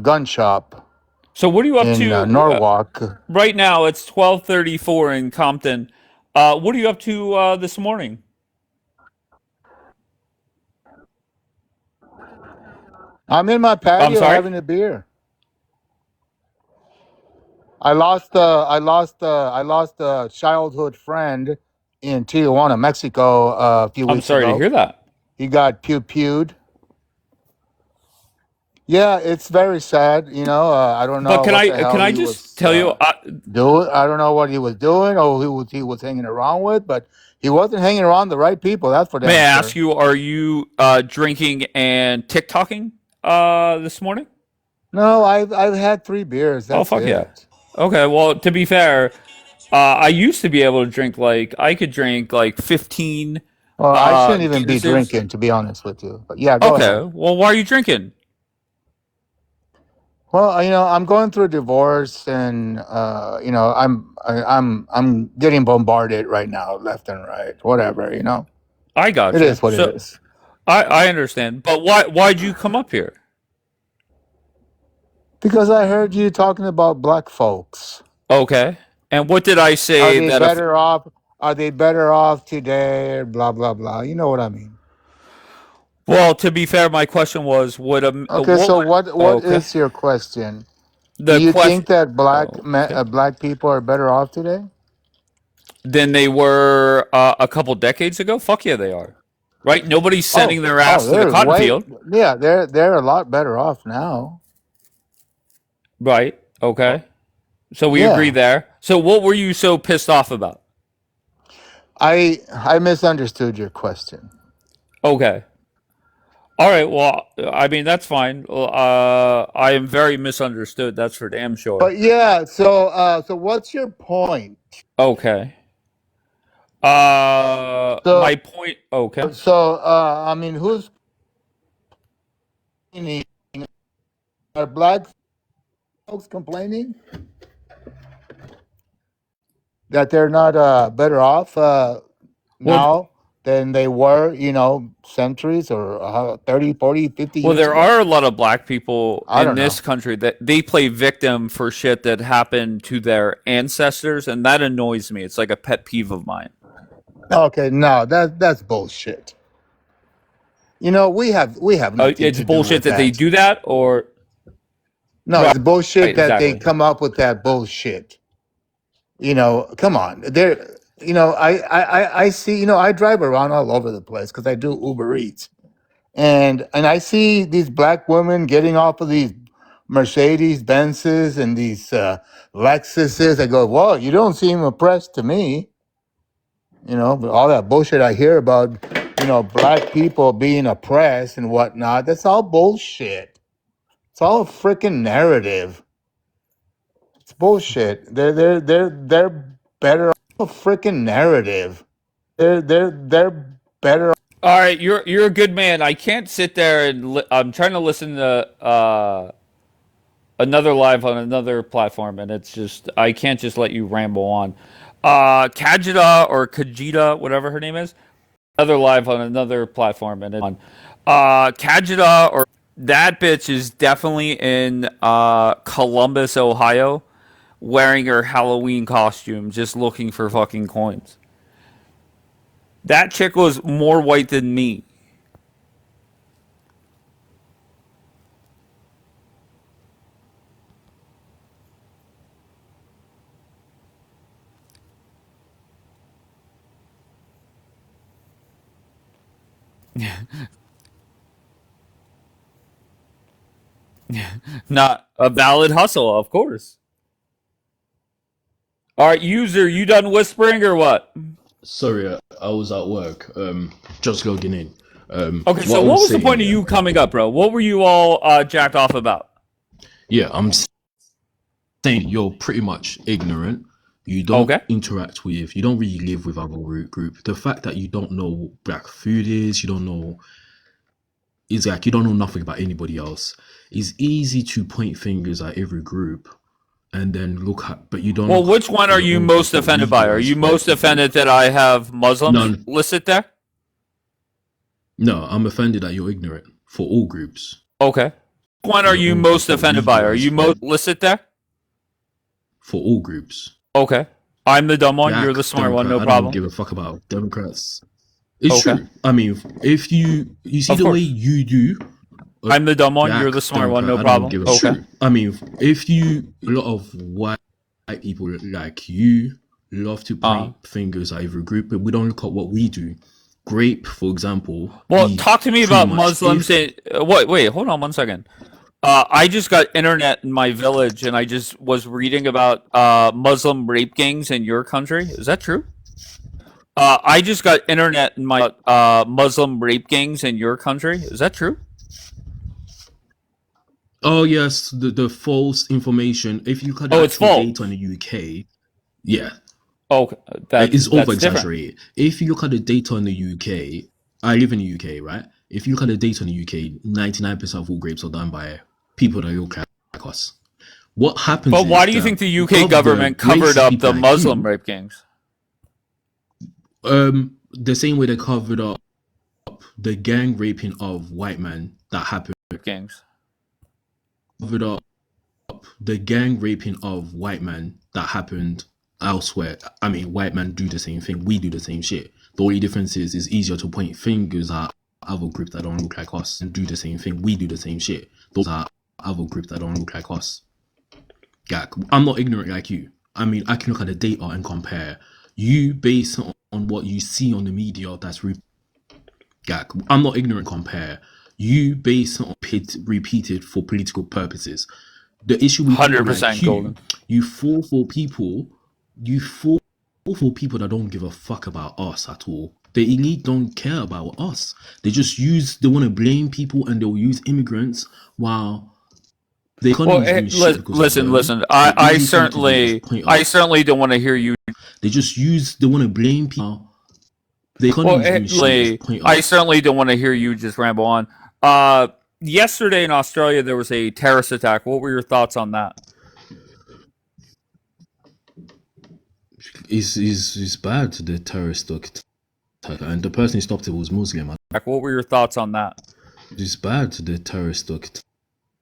gun shop So what are you up in to Norwalk. right now? It's 12:34 in Compton. What are you up to this morning? I'm in my I'm patio sorry. having a beer. I lost a childhood friend in Tijuana, Mexico, a few I'm weeks sorry to ago. hear that. He got pewed. Yeah, it's very sad. I don't But know what the can hell I he just was tell you? doing. I don't know what he was doing or who he was hanging around with, but he wasn't hanging around the right people. That's for May I damn ask sure. you? Are you drinking and TikToking this morning? No, I've had 3 beers. Oh That's fuck yeah. it. Okay. Well, to be fair, I used to be able to drink I could drink like 15 Well, I shouldn't even be Guinnesses. drinking, to be honest with you. But yeah, go Okay. ahead. Well, why are you drinking? Well, I'm going through a divorce, and I'm getting bombarded right now, left and right. Whatever. I It gotcha. is what it So is. I understand, but why'd you come up here? Because I heard you talking about black folks. Okay. And what did I Are say they that better off? Are they better off today? Blah blah blah. You know what I mean. well, to be fair, my question was Okay, so what okay. is your question? Do The you question think that okay. black people are better off today? Than they were a couple decades ago? Fuck yeah, they are. Right? Nobody's sending their Oh, ass to the cotton field. they're a lot better off now. Right. Okay. So we agree Yeah, there. So what were you so pissed off about? I misunderstood your question. Okay. All right. Well, I mean that's fine. I am very misunderstood. That's for damn sure. But yeah, so what's your point? Okay. So My point. Okay. I mean, who's complaining? Are black folks complaining that they're not better off Well, now than they were, centuries or 30, 40, 50 well, years there ago? are a lot of black people I in don't this know. country that they play victim for shit that happened to their ancestors, and that annoys me. It's like a pet peeve of mine. Okay, no, that's bullshit. We have nothing It's to do bullshit with that they that. do that, or No, right, it's bullshit that they exactly. come up with that bullshit. Come on. I see, I drive around all over the place because I do Uber Eats. And I see these black women getting off of these Mercedes Benzes and these Lexuses. I go, well, you don't seem oppressed to me. But all that bullshit I hear about, black people being oppressed and whatnot, that's all bullshit. It's all a freaking narrative. It's bullshit. They're better off a freaking narrative. They're better. All right, you're a good man. I can't sit there and I'm trying to listen to another live on another platform, and it's just I can't just let you ramble on. Kajita or Kajita, whatever her name is, another live on another platform, and it's on. Kajita or that bitch is definitely in Columbus, Ohio, wearing her Halloween costume, just looking for fucking coins. That chick was more white than me. Not a valid hustle, of course. All right, user, you done whispering or what? Sorry, I was at work. Just logging in. Okay, so what was the point of you coming up, bro? What were you all jacked off about? Yeah, I'm saying you're pretty much ignorant. You don't interact with, you don't really live with our group. The fact that you don't know what black food is, you don't know nothing about anybody else. It's easy to point fingers at every group and then look at, but you don't. Well, which one are you most offended by? Are you most offended that I have Muslims listed there? No, I'm offended that you're ignorant for all groups. Okay. Which one are you most offended by? Are you most listed there? For all groups. Okay. I'm the dumb one, you're the smart one, no problem. I don't give a fuck about Democrats. It's true. I mean, if you see the way you do. I'm the dumb one, you're the smart one, no problem. Okay. I mean, if a lot of white people like you love to point fingers at every group, but we don't look at what we do. Grape, for example. Well, talk to me about Muslims. Wait, hold on one second. I just got internet in my village, and I just was reading about Muslim rape gangs in your country. Is that true? I just got internet in my Muslim rape gangs in your country. Is that true? Oh yes, the false information. If you could it's false. data in the UK, yeah. Okay, it's over exaggerated. If you look at the data in the UK, I live in the UK, right? If you look at the data in the UK, 99% of all rapes are done by people that look like us. What happens? But why do you think the UK government covered up the Muslim rape gangs? The same way they covered up the gang raping of white men that happened. Gangs. Covered up the gang raping of white men that happened elsewhere. I mean, white men do the same thing. We do the same shit. The only difference is it's easier to point fingers at other groups that don't look like us and do the same thing. We do the same shit. Those are other groups that don't look like us. Yeah, I'm not ignorant like you. I mean, I can look at the data and compare. You based on what you see on the media, that's I'm not ignorant. Compare. You based on repeated for political purposes. The issue with 100% like golden. You fall for people. You fall for people that don't give a fuck about us at all. The elite don't care about us. They just they want to blame people, and they'll use immigrants while the economy listen. I certainly don't want to hear you. They want to blame people. The economy I certainly don't want to hear you just ramble on. Yesterday in Australia, there was a terrorist attack. What were your thoughts on that? It's bad, the terrorist attack, and the person who stopped it was Muslim. What were your thoughts on that? It's bad, the terrorist attack,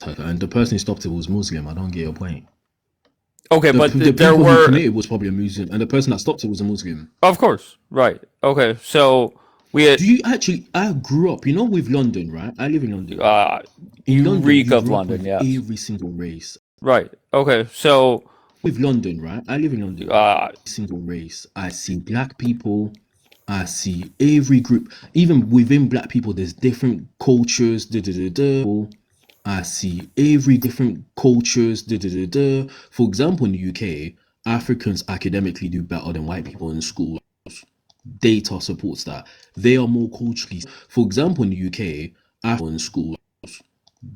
and the person who stopped it was Muslim. I don't get your point. Okay, but the people who committed was probably a Muslim, and the person that stopped it was a Muslim. Of course, right. Okay, so we had... Do you actually... I grew up, with London, right? I live in London. In London, reek of London, yeah. Every single race. Right, okay, so... With London, right? I live in London. Every single race. I see black people, I see every group, even within black people, there's different cultures. I see every different cultures. For example, in the UK, Africans academically do better than white people in school. Data supports that. They are more culturally. For example, in the UK, Africans in school,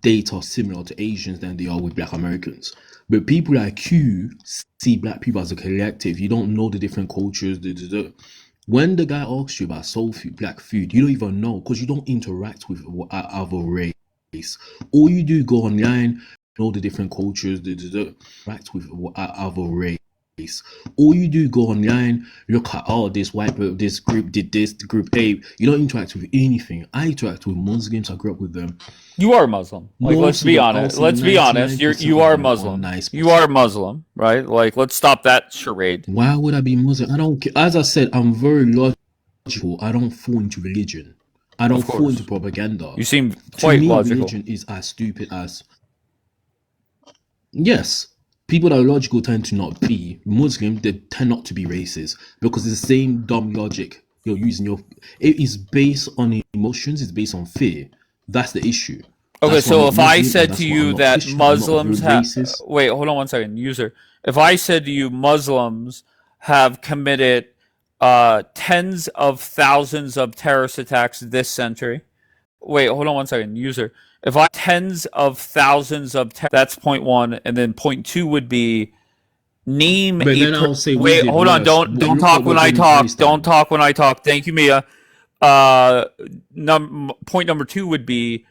data similar to Asians than they are with black Americans. But people like you see black people as a collective. You don't know the different cultures. When the guy asks you about soul food, black food, you don't even know because you don't interact with other race. All you do go online, know the different cultures, interact with other race. All you do go online, look at this white this group did this, the group A. You don't interact with anything. I interact with Muslims. I grew up with them. You are Muslim. Like, let's be honest. Let's be honest. You are Muslim. You are Muslim, right? Like, let's stop that charade. Why would I be Muslim? I don't. As I said, I'm very logical. I don't fall into religion. I don't fall into propaganda. You seem quite logical. Religion is as stupid as. Yes, people that are logical tend to not be Muslim. They tend not to be racist because it's the same dumb logic you're using. It is based on emotions. It's based on fear. That's the issue. Okay, so if I said to you that Muslims have... Wait, hold on one second, user. If I said to you Muslims have committed tens of thousands of terrorist attacks this century... Wait, hold on one second, user. If I tens of thousands of... That's point one, and then point two would be... Name but then I'll say wait, hold on, don't talk when I talk. Don't talk when I talk. Thank you, Mia. Point number two would be,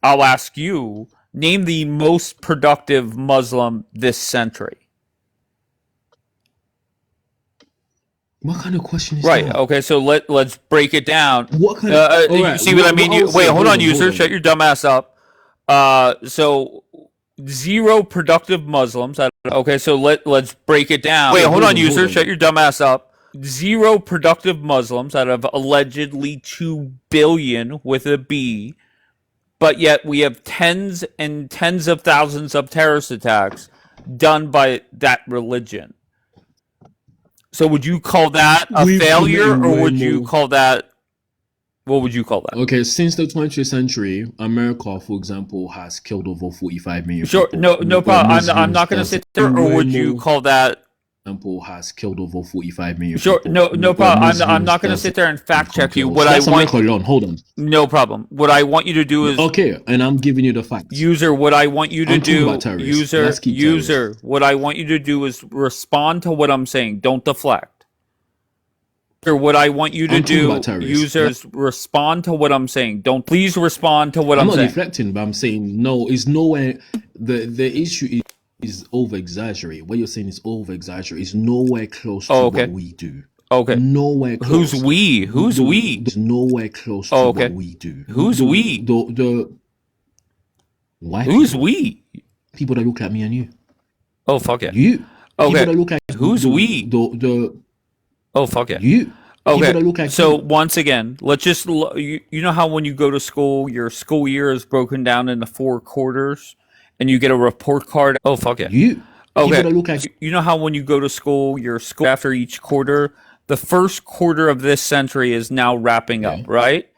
I'll ask you, name the most productive Muslim this century. What kind of question is right, that? Okay, so let's break it down. What kind of... you see what I mean? Wait, hold on, user. Shut your dumb ass up. So... Zero productive Muslims. Okay, so let's break it down. Wait, hold on, user. Shut your dumb ass up. Zero productive Muslims out of allegedly 2 billion with a B, but yet we have tens and tens of thousands of terrorist attacks done by that religion. So would you call that a failure, or would you call that... What would you call that? Okay, since the 20th century, America, for example, has killed over 45 million people. Sure, no problem. I'm not going to sit there, or would you call that... Example has killed over 45 million sure, people. No problem. I'm not going to sit there and fact check you. What That's I want... alone. Hold on. No problem. What I want you to do is... Okay, and I'm giving you the facts. User, what I want you to do... User, what I want you to do is respond to what I'm saying. Don't deflect. What I want you to do, users, respond to what I'm saying. Don't please respond to what I'm saying. I'm not deflecting, but I'm saying no. It's nowhere. The issue is over exaggerate. What you're saying is over exaggerate. It's nowhere close to what we do. Okay. Nowhere close. Who's we? Who's we? There's nowhere close to what we do. Who's we? Why? Who's we? People that look like me and you. Oh fuck it. You. Okay. People that look like who's we? Oh fuck it. You. Okay. Like so once again, let's just you know how when you go to school, your school year is broken down into 4 quarters, and you get a report card. Oh fuck it. You. Okay. Like you know how when you go to school, your school after each quarter, the first quarter of this century is now wrapping up, right?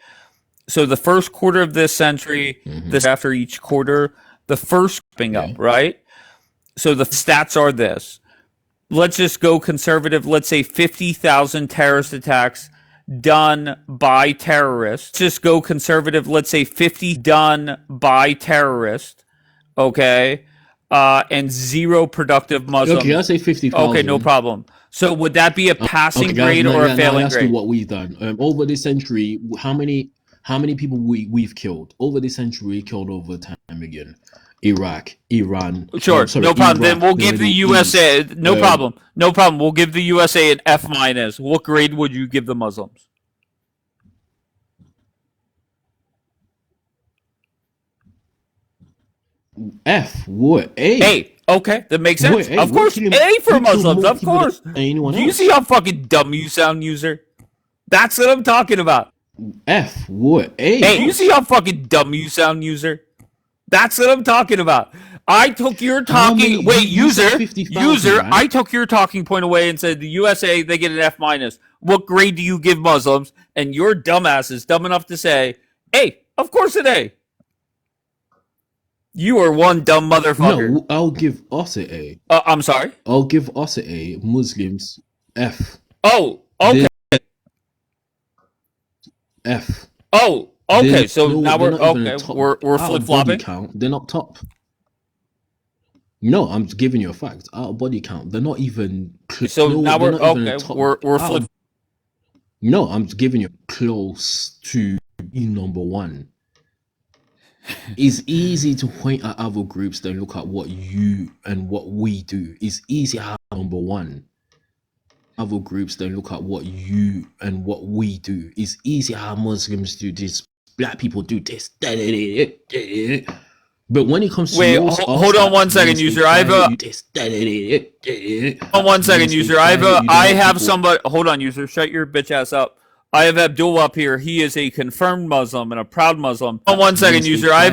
So the first quarter of this century, this after each quarter, the first wrapping up, right? So the stats are this. Let's just go conservative. Let's say 50,000 terrorist attacks done by terrorists. Let's just go conservative. Let's say 50 done by terrorists. Okay. And 0 productive Muslims. Okay, I'll say 50,000. Okay, no problem. So would that be a passing grade or a failing grade? That's what we've done. Over this century, how many people we've killed? Over this century, we killed over time again. Iraq, Iran. Sure, no problem. Then we'll give the USA... No problem. No problem. We'll give the USA an F-. What grade would you give the Muslims? F. What? A. A. Okay, that makes sense. Of course, A for Muslims. Of course. Do you see how fucking dumb you sound, user? That's what I'm talking about. F. What? A. Hey, do you see how fucking dumb you sound, user? That's what I'm talking about. I took your talking... Wait, user, right? I took your talking point away and said the USA, they get an F-. what grade do you give Muslims? And your dumbass is dumb enough to say, hey, of course an A. You are one dumb motherfucker. No, I'll give us an A. I'm sorry? I'll give us an A. Muslims, F. Oh, okay. F. Oh, okay. They're- So no, now they're we're not even okay. top. We're Out of body flip-flopping. count, they're not top. No, I'm giving you a fact. Out of body count, they're not even. So now they're we're not even okay. a top. We're Out flip. of- No, I'm giving you close to number one. It's easy to point at other groups than look at what you and what we do. It's easy to have number one. Other groups than look at what you and what we do. It's easy how Muslims do this, black people do this. But when it comes to Wait, your hold on one second, user. I have a. Hold on one second, user. I have somebody. Hold on, user. Shut your bitch ass up. I have Abdul up here. He is a confirmed Muslim and a proud Muslim. Hold on one second, user. I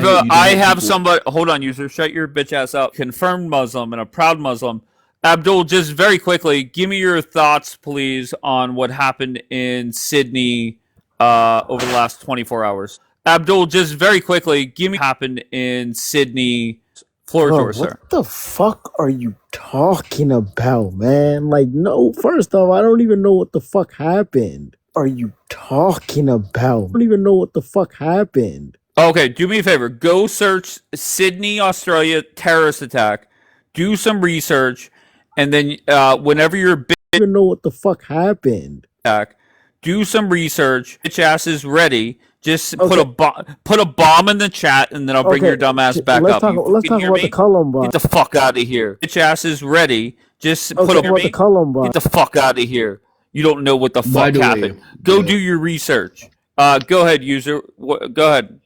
have somebody. Hold on, user. Shut your bitch ass up. Confirmed Muslim and a proud Muslim. Abdul, just very quickly, give me your thoughts, please, on what happened in Sydney over the last 24 hours. Abdul, just very quickly, give me what happened in Sydney. Floor is yours, sir. What the fuck are you talking about, man? Like, no, first off, I don't even know what the fuck happened. Are you talking about? I don't even know what the fuck happened. Okay, do me a favor. Go search Sydney, Australia terrorist attack. Do some research, and then whenever you're I don't even know what the fuck happened. back, do some research. Bitch ass is ready. Just put a bomb in the chat, and then I'll bring your dumb ass back let's up. Talk, let's talk about the Columbine. Get the fuck out of here. Bitch ass is ready. Just Let's talk about the Columbine. Get the fuck out of here. You don't know what the By fuck the way, happened. Go do your research. Go ahead, user. Go ahead.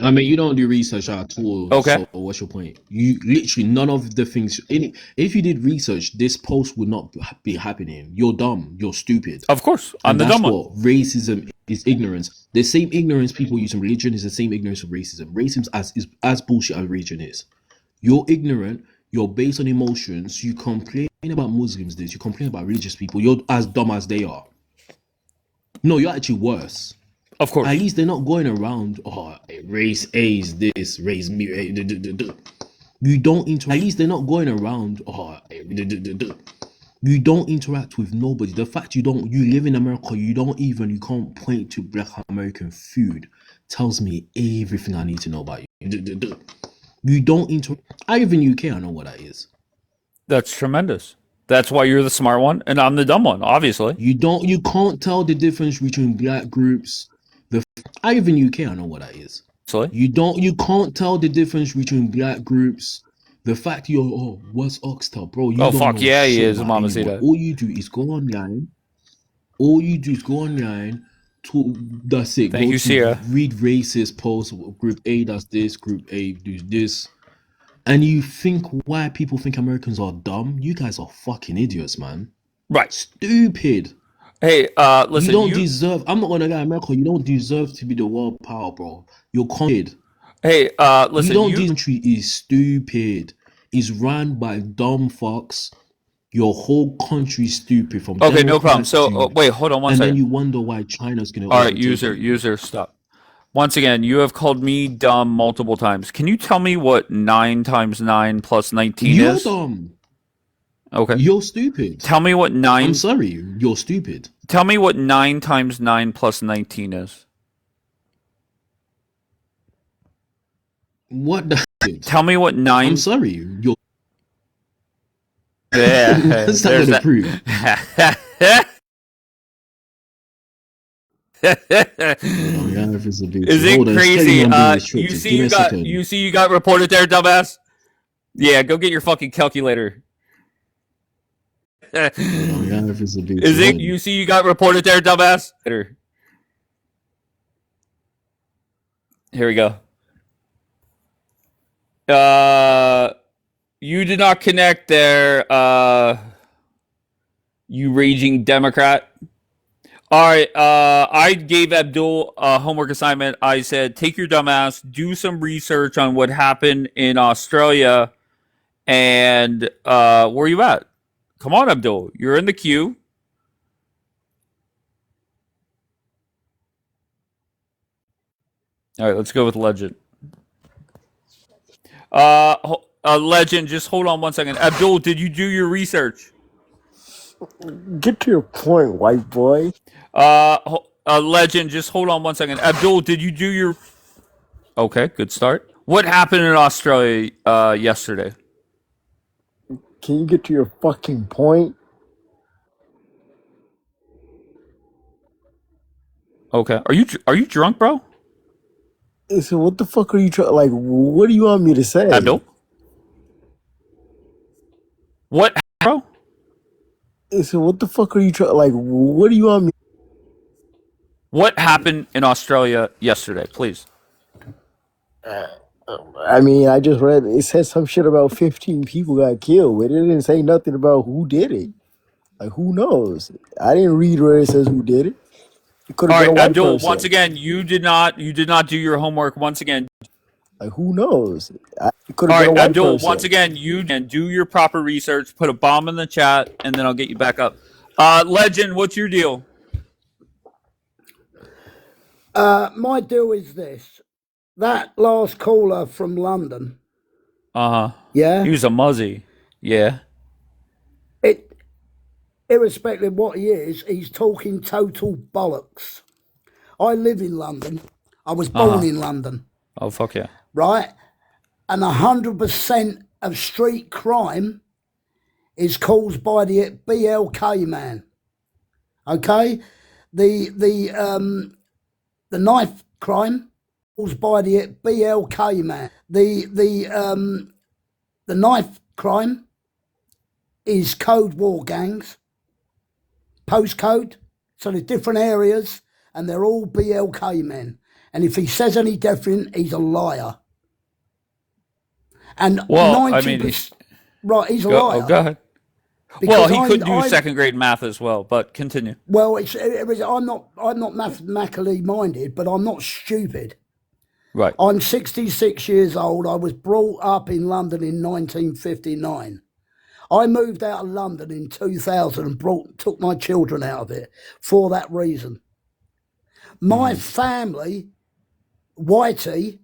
I mean, you don't do research at all. Okay. So what's your point? You literally none of the things. If you did research, this post would not be happening. You're dumb. You're stupid. Of course, I'm And the that's dumb one. what racism is. Ignorance. The same ignorance people use in religion is the same ignorance of racism. Racism is as bullshit as religion is. You're ignorant. You're based on emotions. You complain about Muslims. You complain about religious people. You're as dumb as they are. No, you're actually worse. Of course. At least they're not going around, race A is this, race me. You don't interact. At least they're not going around, you don't interact with nobody. The fact you live in America, you can't point to black American food tells me everything I need to know about you. You don't interact. I live in UK, I know what that is. That's tremendous. That's why you're the smart one, and I'm the dumb one, obviously. You can't tell the difference between black groups. I live in UK, I know what that is. You can't tell the difference between black groups. The fact what's Oxtail, bro? You don't fuck know yeah, he shit is. about Mama see anyone. that. All you do is go online. That's it. Thank you, Sia. Read racist posts. Group A does this. Group A do this. And you think why people think Americans are dumb? You guys are fucking idiots, man. Right. Stupid. Hey, listen. You don't deserve. I'm not gonna lie, America. You don't deserve to be the world power, bro. You're kid. Hey, listen. This country is stupid. It's run by dumb fucks. Your whole country's stupid from. Okay, no problem. So wait, hold on one second. And then you wonder why China's gonna. All right, user, stop. Once again, you have called me dumb multiple times. Can you tell me what 9 times 9 plus 19 You're is? dumb. Okay. You're stupid. Tell me what 9... I'm sorry. You're stupid. Tell me what 9 times 9 plus 19 is. What the... Tell me what 9... I'm sorry. You're... Yeah. That's not gonna prove. Is it crazy? You see you got reported there, dumbass? Yeah, go get your fucking calculator. Is it you got reported there, dumbass? Here we go. You did not connect there, you raging Democrat. All right, I gave Abdul a homework assignment. I said, take your dumb ass, do some research on what happened in Australia, and where are you at? Come on, Abdul. You're in the queue. All right, let's go with Legend. Legend, just hold on one second. Abdul, did you do your research? Get to your point, white boy. Legend, just hold on one second. Abdul, did you do your? Okay, good start. What happened in Australia yesterday? Can you get to your fucking point? Okay, are you drunk, bro? So what the fuck are you trying? Like, what do you want me to say? Abdul, what, bro? So what the fuck are you trying? Like, what do you want me? What happened in Australia yesterday, please? I mean, I just read it said some shit about 15 people got killed, but it didn't say nothing about who did it. Like, who knows? I didn't read where it says who did it. It could All have been right, a white Abdul. person. Once again, you did not do your homework. Once again, Like, who knows? It could all have been right, a white Abdul. person. Once again, you can do your proper research. Put a bomb in the chat, and then I'll get you back up. Legend, what's your deal? My deal is this. That last caller from London. Yeah. He was a muzzy. Yeah. Irrespective of what he is, he's talking total bollocks. I live in London. I was born in London. Oh, fuck yeah. Right? And 100% of street crime is caused by the BLK man. Okay? The knife crime caused by the BLK man. The knife crime is Code War gangs, postcode, so there's different areas, and they're all BLK men. And if he says any different, he's a liar. And Well, 90%, I mean, right, he's a liar. go ahead. Because Well, he could do second grade math as well, but continue. Well, I'm not mathematically minded, but I'm not stupid. Right. I'm 66 years old. I was brought up in London in 1959. I moved out of London in 2000 and took my children out of it for that reason. My family, Whitey,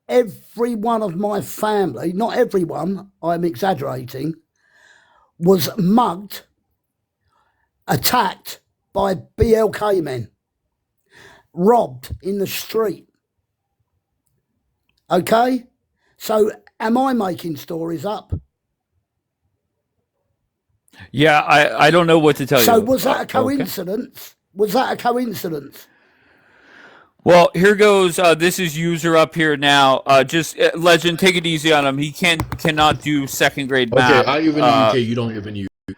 every one of my family, not everyone, I'm exaggerating, was mugged, attacked by BLK men, robbed in the street. Okay? So am I making stories up? Yeah, I don't know what to tell you. So was that a coincidence? Okay. Was that a coincidence? Well, here goes. This is user up here now. Legend, take it easy on him. He cannot do second grade math. Okay, I live in the UK. You don't live in the UK.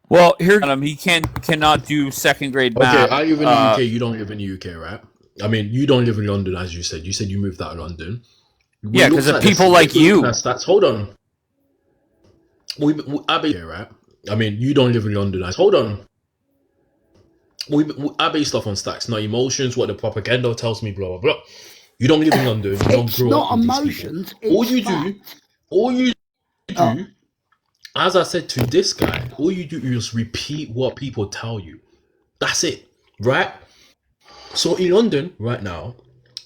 Well, here on him. He cannot do second grade math. Okay, I live in the UK. You don't live in the UK, right? I mean, you don't live in London, as you said. You said you moved out of London. Yeah, because of people like you. Stats. Hold on. I be here, right? I mean, you don't live in London. Hold on. I base stuff on stats, not emotions. What the propaganda tells me, blah blah blah. You don't live in London. You don't grow up with emotions. These people. All you do, as I said to this guy, all you do is repeat what people tell you. That's it, right? So in London right now,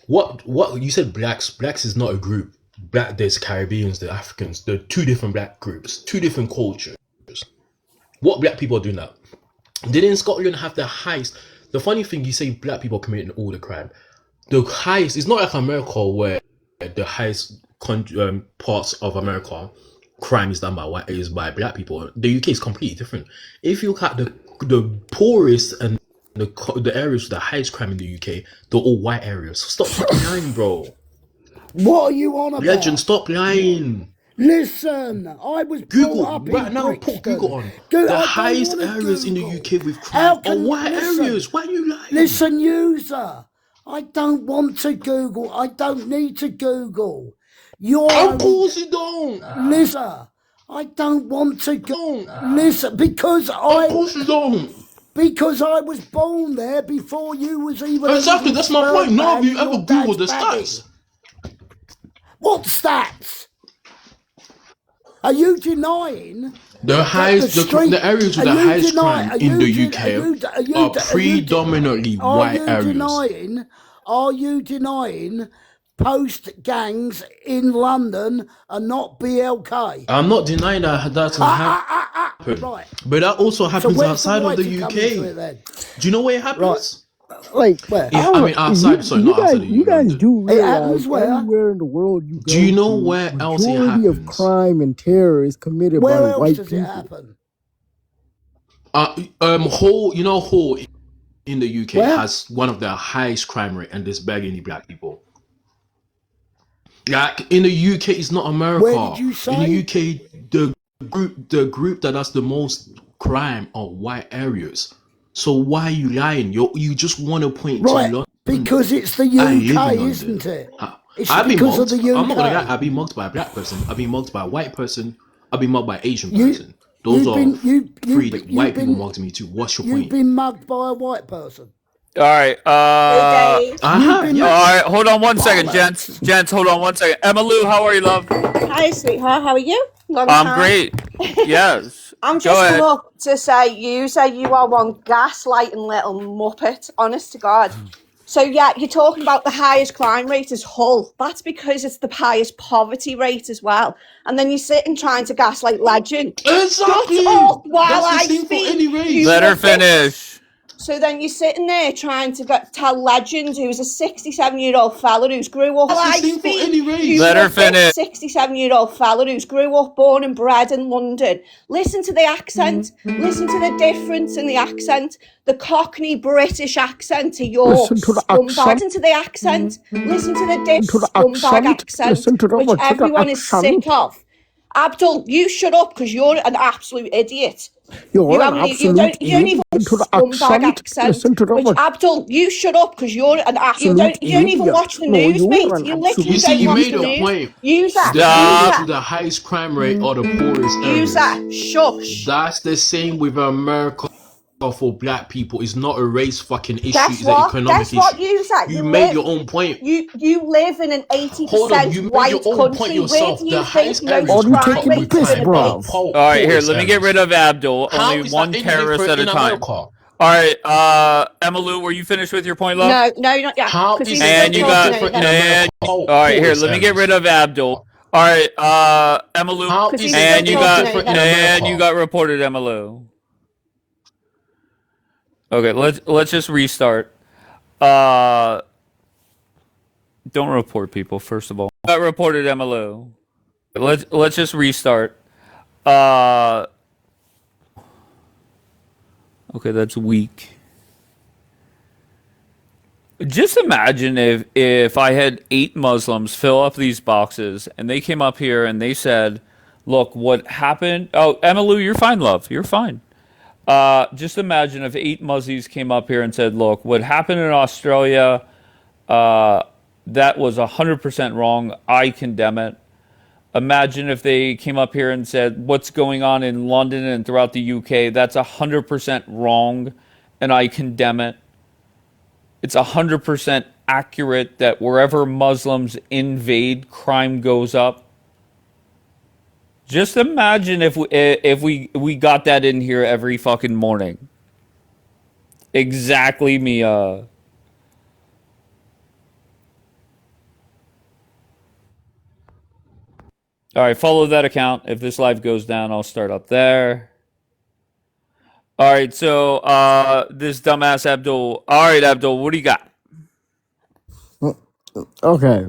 what you said, blacks is not a group. There's Caribbeans, the Africans. There are two different black groups, two different cultures. What black people are doing now? Didn't Scotland have the highest? The funny thing, you say black people committing all the crime. The highest, it's not like America where the highest parts of America crime is done by black people. The UK is completely different. If you look at the poorest and the areas with the highest crime in the UK, they're all white areas. So stop lying, bro. What are you on about? Legend, stop lying. Listen, I was Google brought up right in now. Brixton. Put Google on. The highest areas in the UK with crime are white areas. Why are you lying? Listen, user, I don't want to Google. I don't need to Google. Of course you don't. Listen, I don't want to go. Listen, because Of course you don't. Because I was born there before you was even. Exactly, that's my point. None of you ever Googled the stats. What stats? Are you denying the highest, the areas with the highest crime in the UK are predominantly white areas? are you denying post gangs in London are not BLK? I'm not denying that doesn't happen, Right. but that also So happens where's the outside of the writing come into it UK. then? Do you know where it Right. happens? Like, Where? Yeah, I mean outside. Sorry, not outside of you guys London. do It realize happens where? everywhere in the world you Do you go know to, where else it majority of happens? crime and terror is committed by Where else white does it people. happen? Hull, you know, Hull in the UK Where? has one of the highest crime rate, and there's barely any black people. Like in the UK, it's not America. Where did you say? In the UK, the group that does the most crime are white areas. So why are you lying? You just want to point to Right, London. because it's the I live in UK, London. isn't it? It's I've been because mugged. of the UK. I'm not gonna lie. I've been mugged by a black person. I've been mugged by a white person. I've been mugged by an Asian You- person. Those you've are been- you- three you've that been- white you've people been- mugged me too. What's your You've point? been mugged by a white person. All right. Hey, Dave. Uh-huh, been- yeah. All right. Hold on one second, Bollocks. gents. Hold on one second. Emma Lou, how are you, love? Hi, sweetheart. How are you? Long I'm time. great. Yes. I'm Go just ahead. come up to say you are one gaslighting little muppet, honest to God. So yeah, you're talking about the highest crime rate is Hull. That's because it's the highest poverty rate as well. And then you're sitting trying to gaslight Legend. Exactly. Shut up while That's I the same for speak. any race. you Let her muppet. finish. So then you're sitting there trying to tell Legend, who's a 67-year-old fella who's grew up. That's the same for any race. Let her finish. 67-year-old fella who's grew up, born and bred in London. Listen to the accent. Listen to the difference in the accent. The Cockney British accent to your Listen to the scumbag. accent. Listen to the accent. Listen to the To the scumbag accent, Listen to the which everyone is sick of. Abdul, you shut up because you're an absolute idiot. You're You an haven't- you absolute don't even Listen to the scumbag accent. Listen to the Which Abdul, you shut up because you're an you don't even idiot. watch the No, news, you're mate. an You absolute literally You see, don't you watch made the a news. point. User, The areas Stop. with the highest crime rate are the poorest areas. user, shush. That's the same with America for black people. It's not a race fucking issue. Guess It's an what? economic Guess what, issue. user? You made your own point. You live in an Hold on, 80% you made white your own country. point Where yourself. do you The think highest most areas Or you with crime taking the rates are piss, going to be? bruv. All right, here. poorest Let me get areas. rid of Abdul. How Only is one that any terrorist at different a in time. America? All right. Emma Lou, were you finished with your point, love? No, not yet. How Because is he's it And still you any got. talking different in over. America? All right, here. Poorest Let me get areas. rid of Abdul. All right. Emma Lou. How Because is he's it still And you any got. talking different in over. And you America? got reported, Emma Lou. Okay. Let's just restart. Don't report people. First of all, got reported, Emma Lou. Let's just restart. Okay, that's weak. Just imagine if I had 8 Muslims fill up these boxes and they came up here and they said, "Look, what happened?" Oh, Emma Lou, you're fine, love. You're fine. Just imagine if 8 Muzzies came up here and said, "Look, what happened in Australia, that was 100% wrong. I condemn it." Imagine if they came up here and said, "What's going on in London and throughout the UK, that's 100% wrong, and I condemn it." It's 100% accurate that wherever Muslims invade, crime goes up. Just imagine if we got that in here every fucking morning. Exactly, Mia. All right, follow that account. If this live goes down, I'll start up there. All right, so this dumbass Abdul. All right, Abdul, what do you got? Okay,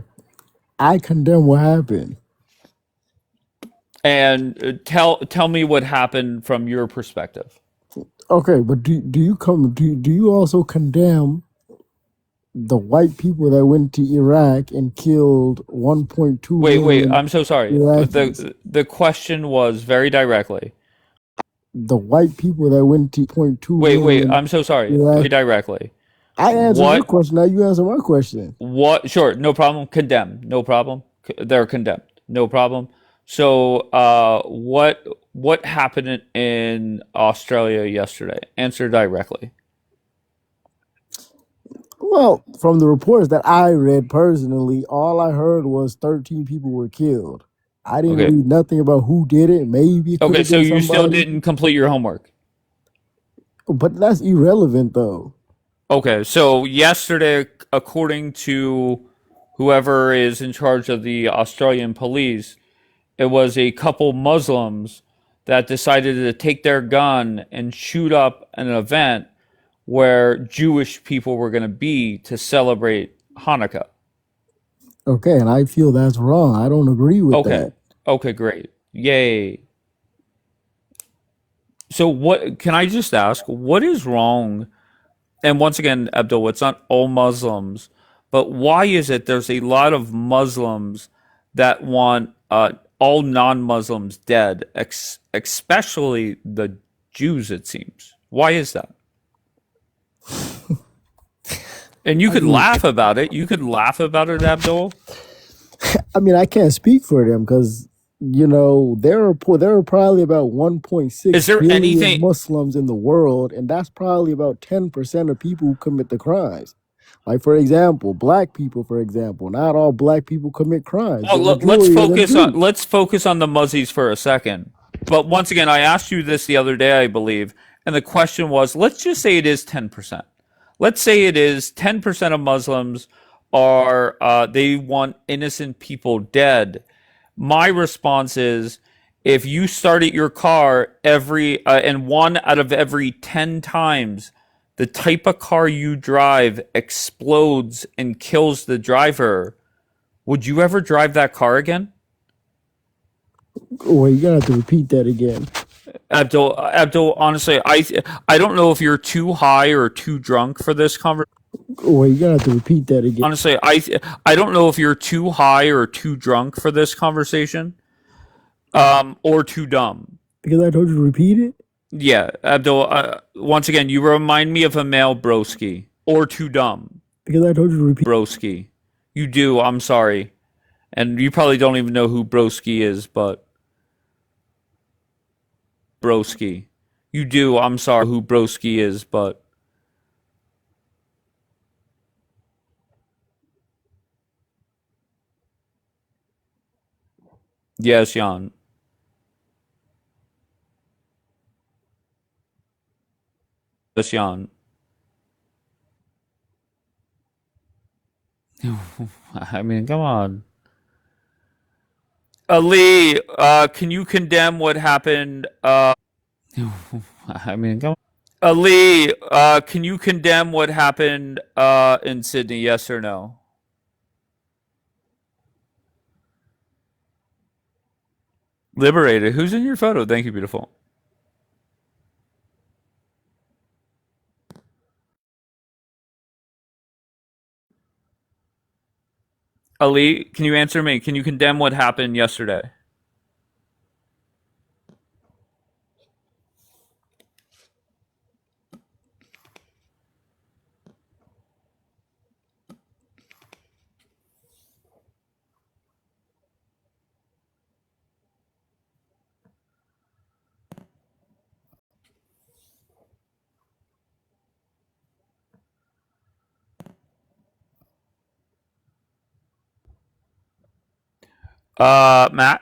I condemn what happened. And tell me what happened from your perspective. Okay, but do you also condemn the white people that went to Iraq and killed 1.2 Wait, million I'm so sorry. Iraqis? The question was very directly. The white people that went to 0.2 Wait, million I'm so sorry. Iraq- Very directly. I answered your What? question. Now you answer my question. What? Sure, no problem. Condemn, no problem. They're condemned, no problem. So, what happened in Australia yesterday? Answer directly. Well, from the reports that I read personally, all I heard was 13 people were killed. I didn't Okay. read nothing about who did it. Maybe it could Okay, have so been you still somebody. didn't complete your homework. But that's irrelevant, though. Okay, so yesterday, according to whoever is in charge of the Australian police, it was a couple Muslims that decided to take their gun and shoot up an event where Jewish people were going to be to celebrate Hanukkah. Okay, and I feel that's wrong. I don't agree with Okay. that. Okay, great. Yay. So what can I just ask, what is wrong? And once again, Abdul, it's not all Muslims, but why is it there's a lot of Muslims that want all non-Muslims dead, especially the Jews, it seems. Why is that? And you could laugh about it. You could laugh about it, Abdul. I mean, I can't speak for them because there are probably about 1.6 Is there billion anything? Muslims in the world, and that's probably about 10% of people who commit the crimes. Like, for example, black people, for example, not all black people commit crimes. Well, The let's majority of them focus do. on the Muzzies for a second. But once again, I asked you this the other day, I believe, and the question was: let's just say it is 10%. Let's say it is 10% of Muslims are they want innocent people dead. My response is: if you start at your car and 1 out of every 10 times the type of car you drive explodes and kills the driver, would you ever drive that car again? Well, you're gonna have to repeat that again. Abdul, honestly, I don't know if you're too high or too drunk for this conversation. Well, you're gonna have to repeat that again. Honestly, I don't know if you're too high or too drunk for this conversation, or too dumb. Because I told you to repeat it? Yeah, Abdul, once again, you remind me of a male broski. Or too dumb. Because I told you to repeat broski. You do, I'm sorry. And you probably don't even know who broski is, but broski. You do, I'm sorry who broski is, but yes, Jan. Yes, Jan. I mean, come on. Ali, can you condemn what happened? I mean, come on. Ali, can you condemn what happened in Sydney? Yes or no? Liberated. Who's in your photo? Thank you, beautiful. Ali, can you answer me? Can you condemn what happened yesterday? Matt?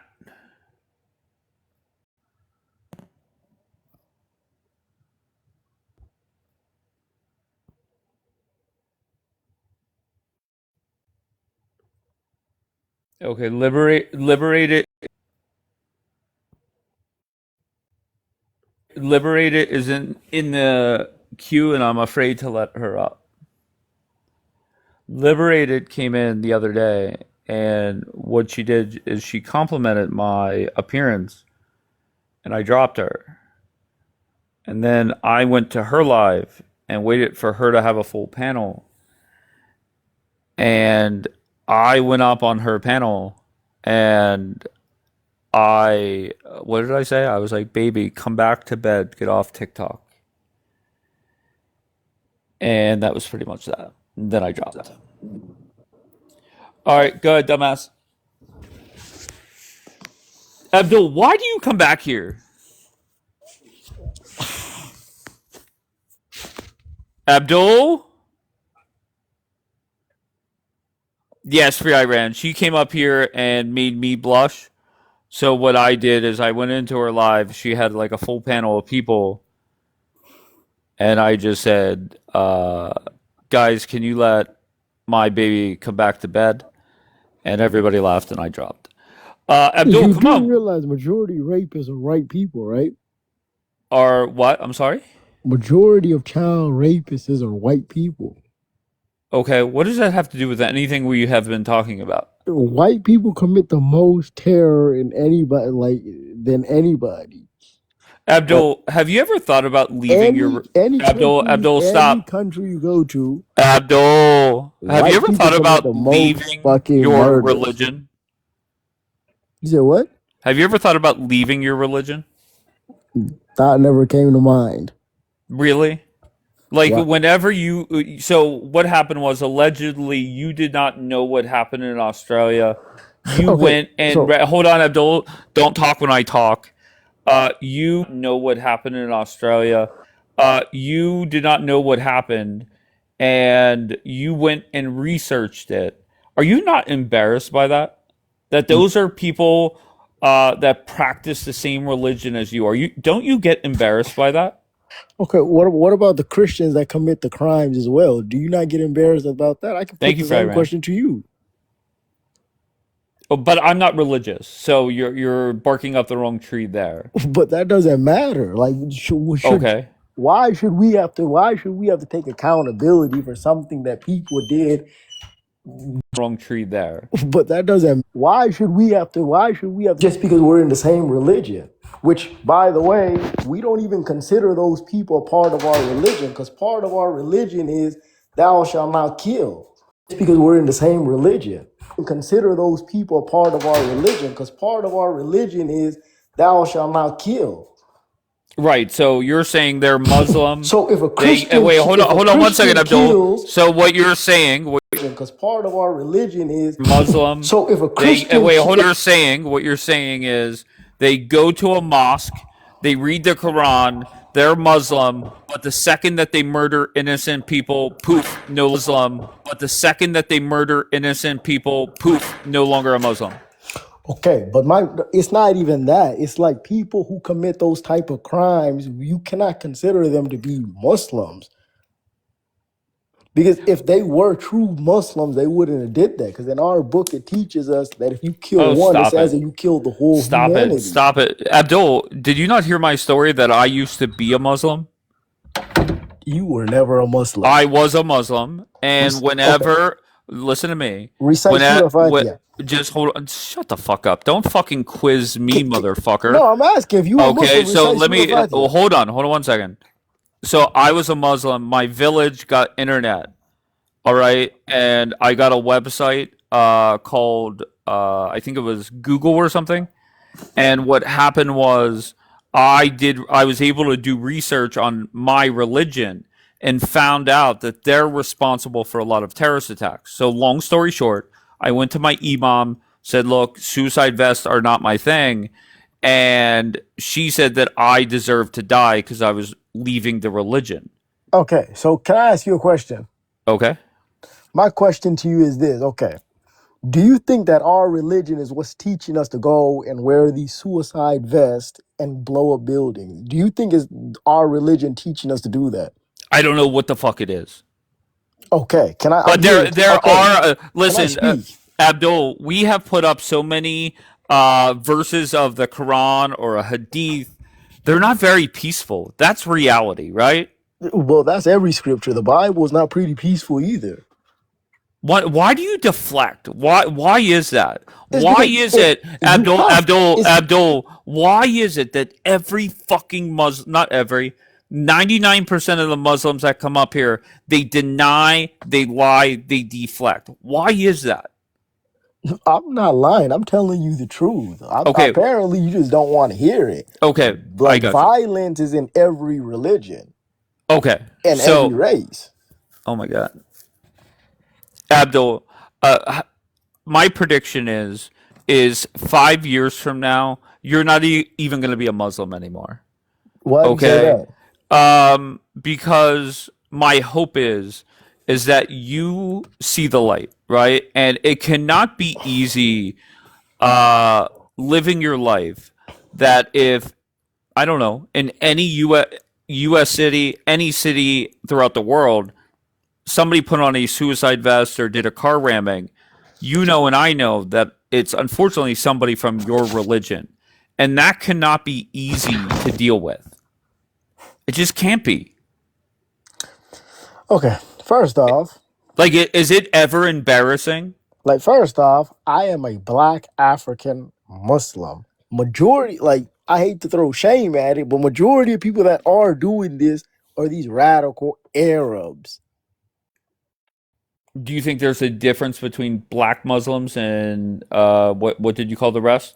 Okay, liberated is in the queue, and I'm afraid to let her up. Liberated came in the other day, and what she did is she complimented my appearance, and I dropped her. And then I went to her live and waited for her to have a full panel. And I went up on her panel, and what did I say? I was like, baby, come back to bed, get off TikTok. And that was pretty much that. And then I dropped. All right, go ahead, dumbass. Abdul, why do you come back here? Abdul? Yes, Free Iran. She came up here and made me blush. So what I did is I went into her live. She had like a full panel of people. And I just said, guys, can you let my baby come back to bed? And everybody laughed, and I dropped. Abdul, You come do on. realize majority rapists are white people, right? Or what? I'm sorry. Majority of child rapists are white people. Okay, what does that have to do with anything we have been talking about? White people commit the most terror in anybody, like than anybody. Abdul, have you ever thought about leaving your Abdul, Any stop. country you go to, Abdul, have you white ever people thought commit about the most leaving fucking your murders. religion? You said what? Have you ever thought about leaving your religion? Thought never came to mind. Really? Like What? whenever you so what happened was allegedly you did not know what happened in Australia. You Okay, went and so hold on, Abdul, don't talk when I talk. You know what happened in Australia. You did not know what happened, and you went and researched it. Are you not embarrassed by that? That those are people that practice the same religion as you. Are you? Don't you get embarrassed by that? okay, what about the Christians that commit the crimes as well? Do you not get embarrassed about that? I can Thank put you, the same Fryman. question to you. Oh, but I'm not religious, so you're barking up the wrong tree there. But that doesn't matter. Like, Okay, why should we have to take accountability for something that people did? wrong tree there. But that doesn't. Why should we have just because we're in the same religion? Which, by the way, we don't even consider those people a part of our religion, because part of our religion is thou shalt not kill. Just because we're in the same religion, consider those people a part of our religion, because part of our religion is thou shalt not kill. Right. So you're saying they're Muslim. So if a They Christian, wait. Hold on. Hold on one second, Abdul. kills, So what you're saying, because part of our religion is Muslim. so if a They Christian, wait. Hold on. What you're saying is they go to a mosque, they read the Quran, they're Muslim, but the second that they murder innocent people, poof, no Muslim. But the second that they murder innocent people, poof, no longer a Muslim. okay, but it's not even that. It's like people who commit those type of crimes, you cannot consider them to be Muslims. Because if they were true Muslims, they wouldn't have did that. Because in our book, it teaches us that if you kill Oh, one, it stop says it. that you killed the whole Stop it. humanity. Stop it. Abdul, did you not hear my story that I used to be a Muslim? You were never a Muslim. I was a Muslim, and Okay. whenever, listen to me, Recite Surah Fatiha. just hold on, shut the fuck up. Don't fucking quiz me, motherfucker. No, I'm asking if you were a Okay, Muslim. so Recite let me, Surah Fatiha. hold on 1 second. So I was a Muslim. My village got internet, all right, and I got a website called, I think it was Google or something. And what happened was I was able to do research on my religion and found out that they're responsible for a lot of terrorist attacks. So long story short, I went to my imam, said, "Look, suicide vests are not my thing." And she said that I deserved to die because I was leaving the religion. Okay, so can I ask you a question? Okay. My question to you is this. Okay. Do you think that our religion is what's teaching us to go and wear these suicide vests and blow up buildings? Do you think is our religion teaching us to do that? I don't know what the fuck it is. Okay, can I? But there Okay. are Can I listen, speak? Abdul. We have put up so many verses of the Quran or a Hadith. They're not very peaceful. That's reality, right? Well, that's every scripture. The Bible is not pretty peaceful either. Why do you deflect? Why is that? It's Why because is it, it's Abdul? Why is it that every fucking Muslim, not every, 99% of the Muslims that come up here, they deny, they lie, they deflect. Why is that? I'm not lying. I'm telling you the truth. Okay, Apparently, you just don't want to hear it. okay, I Like got you. violence is in every religion Okay, and every so, race. oh my God. Abdul, my prediction is 5 years from now, you're not even going to be a Muslim anymore. Why do you say Okay, that? because my hope is that you see the light, right? And it cannot be easy living your life that if I don't know in any U.S. city, any city throughout the world, somebody put on a suicide vest or did a car ramming, you know and I know that it's unfortunately somebody from your religion. And that cannot be easy to deal with. It just can't be. Okay, first off, Like, is it ever embarrassing? I am a black African Muslim. Majority, I hate to throw shame at it, but majority of people that are doing this are these radical Arabs. Do you think there's a difference between black Muslims and what did you call the rest?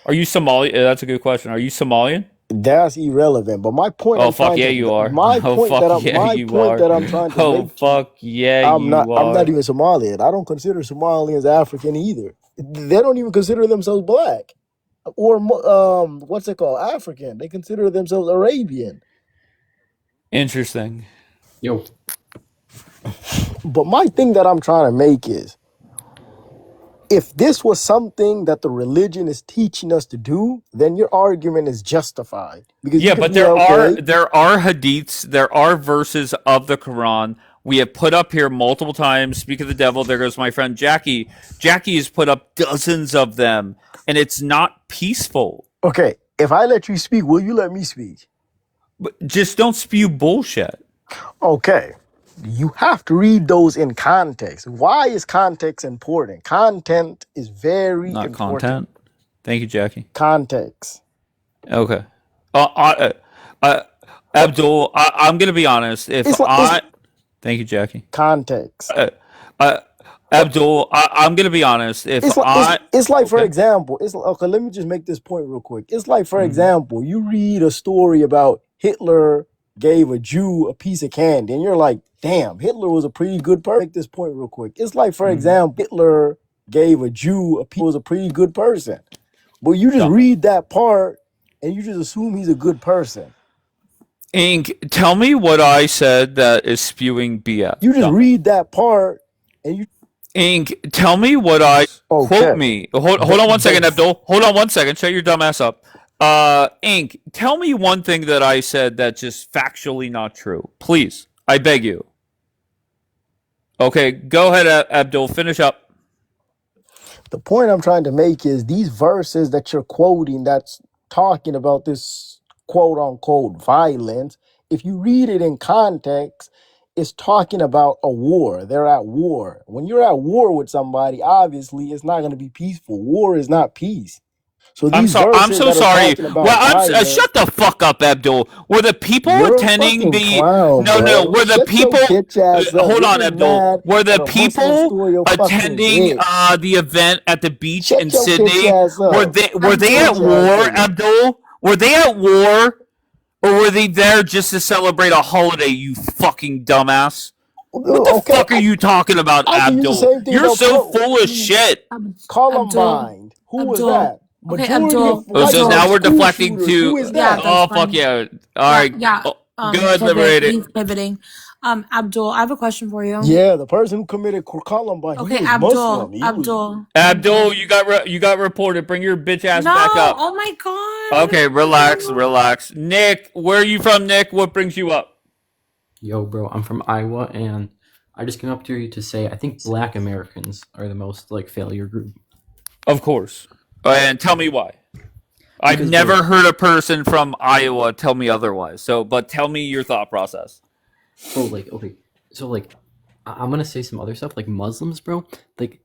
Are you Somali? That's a good question. Are you Somalian? That's irrelevant. But my point Oh I'm fuck trying yeah, to you are. my Oh point that fuck I'm yeah, my you point are. that I'm trying to Oh make to you, fuck yeah, you I'm not are. even Somalian. I don't consider Somalians African either. They don't even consider themselves black or what's it called, African. They consider themselves Arabian. Interesting. Yo, But my thing that I'm trying to make is, if this was something that the religion is teaching us to do, then your argument is justified. Because you Yeah, can but be like, okay, there are hadiths, there are verses of the Quran. We have put up here multiple times. Speak of the devil. There goes my friend Jackie. Jackie has put up dozens of them, and it's not peaceful. okay, if I let you speak, will you let me speak? But just don't spew bullshit. Okay. You have to read those in context. Why is context important? Content is very Not important. content. Thank you, Jackie. Context. Okay. Abdul, I'm gonna be honest. It's like Thank you, Jackie. context. Abdul, I'm gonna be honest. If It's like, for Okay. example, okay, let me just make this point real quick. It's like, for Mhm. example, you read a story about Hitler gave a Jew a piece of candy, and you're like, damn, Hitler was a pretty good person. Make this point real quick. It's like, for Mhm. example, Hitler gave a Jew was a pretty good person. But you just Dumb. read that part and you just assume he's a good person. Ink, tell me what I said that is spewing BS. You just Dumb. read that part and you Ink, tell me what I Okay. quote me. Hold on one second, Abdul. Hold on one second. Shut your dumb ass up. Ink, tell me one thing that I said that's just factually not true. Please. I beg you. Okay, go ahead, Abdul. Finish up. The point I'm trying to make is these verses that you're quoting that's talking about this quote unquote violence, if you read it in context, it's talking about a war. They're at war. When you're at war with somebody, obviously it's not going to be peaceful. War is not peace. So I'm these sorry. I'm verses so that are sorry. talking about Well, violence, shut the fuck up, Abdul. Were the people you're a attending fucking the clown, no, bro. Were the Shut people? your bitch ass up. Hold You're on, just Abdul. mad Were the that a Muslim people stole your fucking attending dick. the event at the beach Shut in your bitch Sydney? ass up. Were they at Bitch ass war, nigga. Abdul? Were they at war, or were they there just to celebrate a holiday? You fucking dumbass. What the Okay, fuck are you talking about, I can use the Abdul? same thing You're about so full of shit. Abdul, Columbine. Who was that? okay, Majority of Oh, so white now we're school deflecting shooters. Who to. is yeah, that? that's Oh fuck fine. yeah! All right, Yeah. good, liberated. He's pivoting. Abdul, I have a question for you. Yeah, the person who committed Columbine. Okay, He was Abdul, Muslim. Abdul, you got reported. Bring your bitch ass No, back up. oh my god. Okay, relax. Nick, where are you from, Nick? What brings you up? Yo, bro, I'm from Iowa, and I just came up to you to say I think Black Americans are the most failure group. Of course. And tell me why. I've Because, never bro, heard a person from Iowa tell me otherwise. So, but tell me your thought process. bro, okay, so I'm gonna say some other stuff, like Muslims, bro.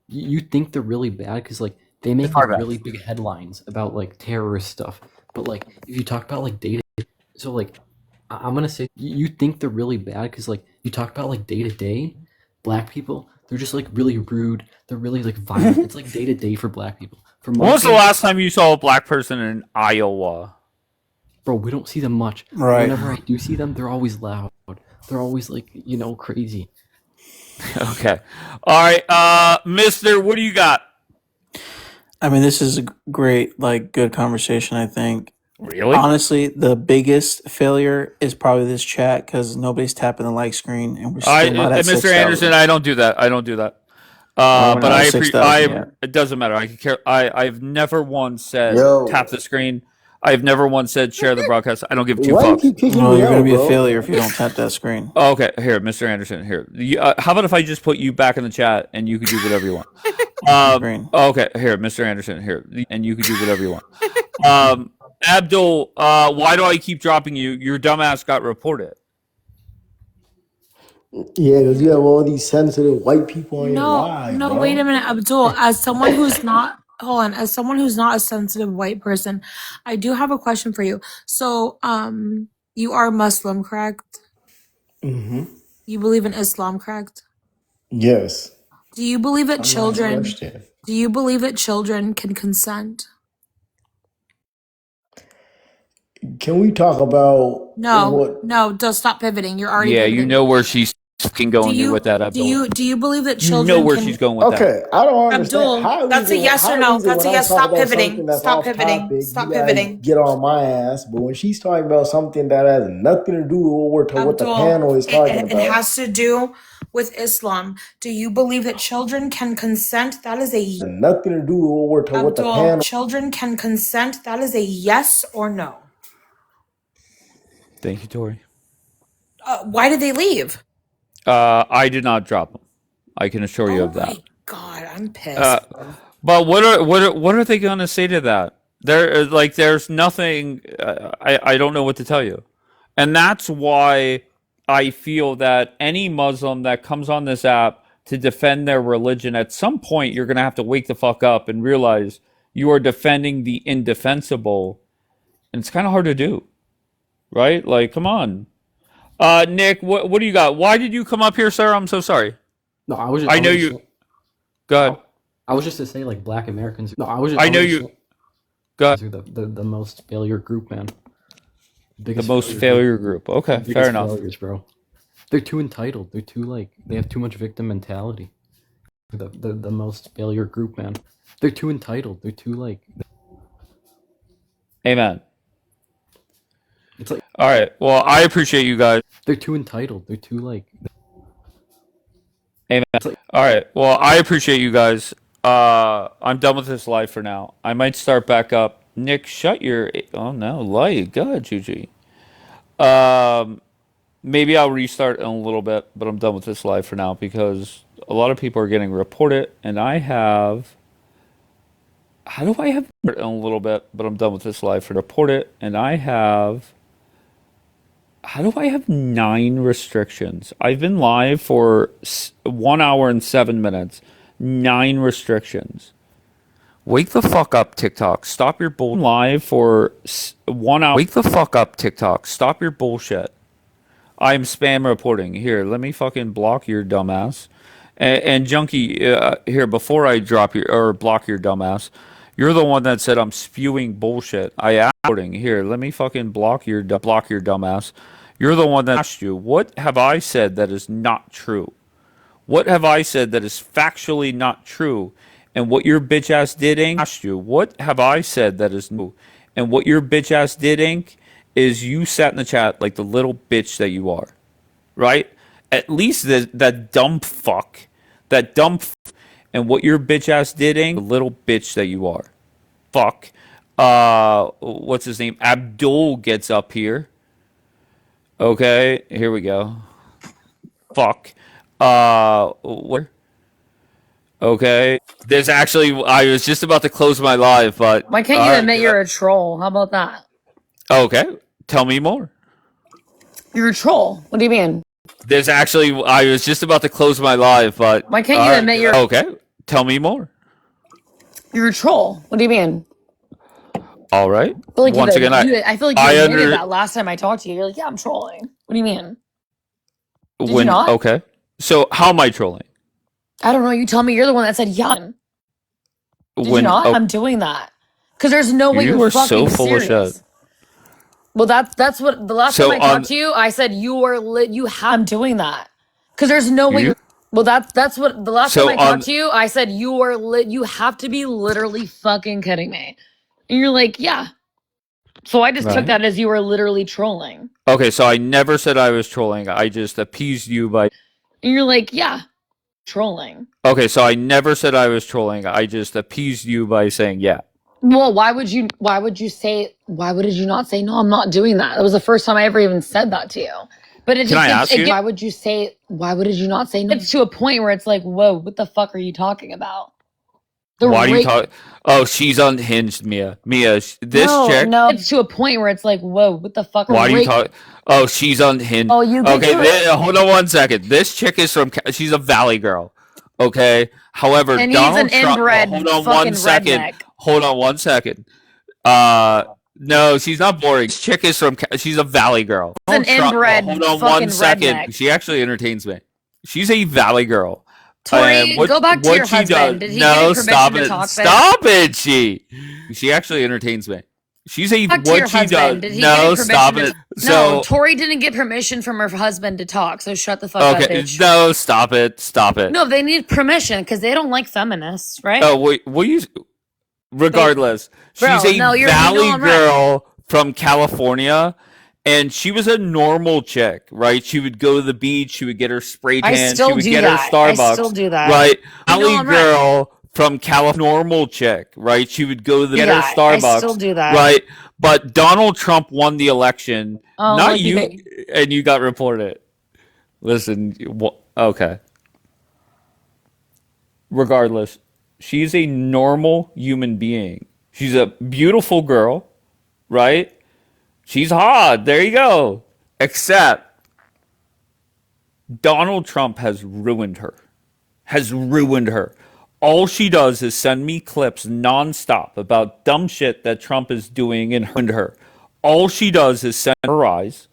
You think they're really bad because they make really big headlines about terrorist stuff, but if you talk about day to day, so I'm gonna say you think they're really bad because you talk about day to day, Black people, they're just really rude. They're really violent. It's day to day for Black people. For When was the Muslims, last time you saw a black person in Iowa? bro, we don't see them much. Right. Whenever I do see them, they're always loud. They're always crazy. Okay. All right, Mister, what do you got? I mean, this is a great, good conversation, I think. Really? Honestly, the biggest failure is probably this chat because nobody's tapping the like screen and we're still not at Mr. 6,000. Anderson, I don't do that. We're But not at 6,000 yet. it doesn't matter. I can care. I've never once said Yo. tap the screen. I've never once said share the broadcast. I don't give two Why you fucks. keep kicking No, me you're gonna out, be a bro? failure if you don't tap that screen. Okay, here, Mr. Anderson, here. How about if I just put you back in the chat and you can do whatever you want? Screen. Okay, here, Mr. Anderson, here, and you can do whatever you want. Abdul, why do I keep dropping you? Your dumbass got reported. Yeah, because you have all these sensitive white people on your No, live, no, bro. wait a minute, Abdul. As someone who's not, hold on, as someone who's not a sensitive white person, I do have a question for you. So, you are Muslim, correct? Mm-hmm. You believe in Islam, correct? Yes. Do you believe that I'm not children, Christian. do you believe that children can consent? Can we talk about what? No, don't stop pivoting. You're already Yeah, pivoting. you know where she's fucking Do going with that, you Abdul. do you believe that You know children where can? she's going with that. Okay, I don't understand. Abdul, How that's is a it? yes or How no. is it That's when a I yes. talk Stop about pivoting. something that's Stop off pivoting. topic, Stop you guys pivoting. get on my ass? But when she's talking about something that has nothing to do with what the Abdul, panel is talking it about, has to do with Islam. Do you believe that children can consent? That is a nothing to do with what the Abdul. panel. Children can consent. That is a yes or no. Thank you, Tori. Why did they leave? I did not drop them. I can assure you Oh of that. my god, I'm pissed. But what are they going to say to that? There's nothing. I don't know what to tell you, and that's why I feel that any Muslim that comes on this app to defend their religion, at some point you're going to have to wake the fuck up and realize you are defending the indefensible, and it's kind of hard to do, right? Like, come on, Nick. What do you got? Why did you come up here, sir? I'm so sorry. No, I was just. I know you. Go ahead. I was just to say, like, Black Americans. No, I was. I know you. Go ahead. The most failure group, man. The most failure group. Okay, fair enough. Failures, bro. They're too entitled. They're too they have too much victim mentality. The most failure group, man. They're too entitled. They're too Amen. It's like, all right. Well, I appreciate you guys. They're too entitled. They're too Amen. All right. Well, I appreciate you guys. I'm done with this live for now. I might start back up. Nick, shut your. Oh no, light. Go ahead, Gigi. Maybe I'll restart in a little bit, but I'm done with this live for now because a lot of people are getting reported, and I have. How do I have in a little bit? But I'm done with this live for reported, and I have. How do I have 9 restrictions? I've been live for 1 hour and 7 minutes. 9 restrictions. Wake the fuck up, TikTok. Stop your bull. Live for 1 hour. Wake the fuck up, TikTok. Stop your bullshit. I'm spam reporting. Here, let me fucking block your dumbass. And Junkie, here, before I drop your or block your dumbass, you're the one that said I'm spewing bullshit. I am reporting. Here, let me fucking block your dumbass. You're the one that asked you, what have I said that is not true? What have I said that is factually not true? And what your bitch ass did, Ink, asked you, what have I said that is new? And what your bitch ass did, Ink, is you sat in the chat like the little bitch that you are, right? At least that dumb fuck, and what your bitch ass did, Ink, the little bitch that you are, fuck. What's his name? Abdul gets up here. Okay, here we go. Fuck. Where? Okay. There's actually, I was just about to close my live, but. Why can't you admit you're a troll? How about that? Okay. Tell me more. You're a troll. What do you mean? There's actually, I was just about to close my live, but. Why can't you admit you're. Okay. Tell me more. You're a troll. What do you mean? All right. I feel like Once again, I feel like you admitted that last time I talked to you. You're like, yeah, I'm trolling. What do you mean? Did you not? Okay. So, how am I trolling? I don't know. You tell me. You're the one that said, yeah. Did you not? I'm doing that. Because there's no way you're fucking so full serious. of shit. Well, that's what the last time I talked to you, I said you are lit. I'm doing that. Because there's no way. Well, that's what the last time I talked to you, I said you are lit. You have to be literally fucking kidding me. And you're like, yeah. So I just took that as you were literally trolling. Okay, so I never said I was trolling. I just appeased you by. And you're like, yeah, trolling. Okay, so I never said I was trolling. I just appeased you by saying yeah. Well, why would you say, why would you not say, no, I'm not doing that? That was the first time I ever even said that to you. But it Can just, I ask you? why would you say, why would you not say no? It's to a point where it's like, whoa, what the fuck are you talking about? Why do you talk? Oh, she's unhinged, Mia. Mia, this chick. No, it's to a point where it's like, whoa, what the fuck? Why do you talk? Oh, she's unhinged. Oh, you get Okay, hold on one second. This chick is from. She's a Valley girl. Okay. However, And he's Donald an Trump. inbred Hold on fucking one second. redneck. Hold on one second. No, she's not boring. This chick is from. She's a Valley girl. An inbred Hold on fucking one second. redneck. She actually entertains me. She's a Valley girl. Tori, go back to your husband. Did he give you permission to talk? Stop it. She actually entertains me. She's a Back to your husband. Did he give you stop permission it. No, Tori didn't get permission from her husband to talk, so shut the fuck up, Okay, bitch. no, stop it. Stop it. No, they need permission because they don't like feminists, right? Oh, wait, will you? Regardless, Bro, she's a no, Valley I'm right. girl from California, and she was a normal chick, right? She would go to the beach, she would get her spray I tan, still she would do get that. her Starbucks. I still do that. Right? I'm Valley right. girl from California, normal chick, right? She would go to the get her I Starbucks. still do that. Right? But Donald Trump won the election, Oh, not look, you, and you got reported. Listen, okay. Regardless, she's a normal human being. She's a beautiful girl, right? She's hot. There you go. Except Donald Trump has ruined her. Has ruined her. All she does is send me clips nonstop about dumb shit that Trump is doing and her. All she does is send her eyes.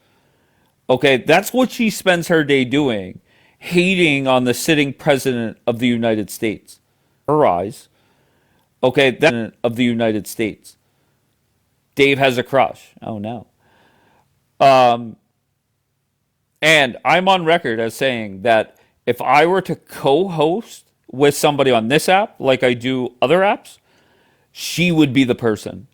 Okay, that's what she spends her day doing, hating on the sitting president of the United States. Her eyes. Okay, that's of the United States. Dave has a crush. Oh no. And I'm on record as saying that if I were to co-host with somebody on this app, like I do other apps, she would be the person.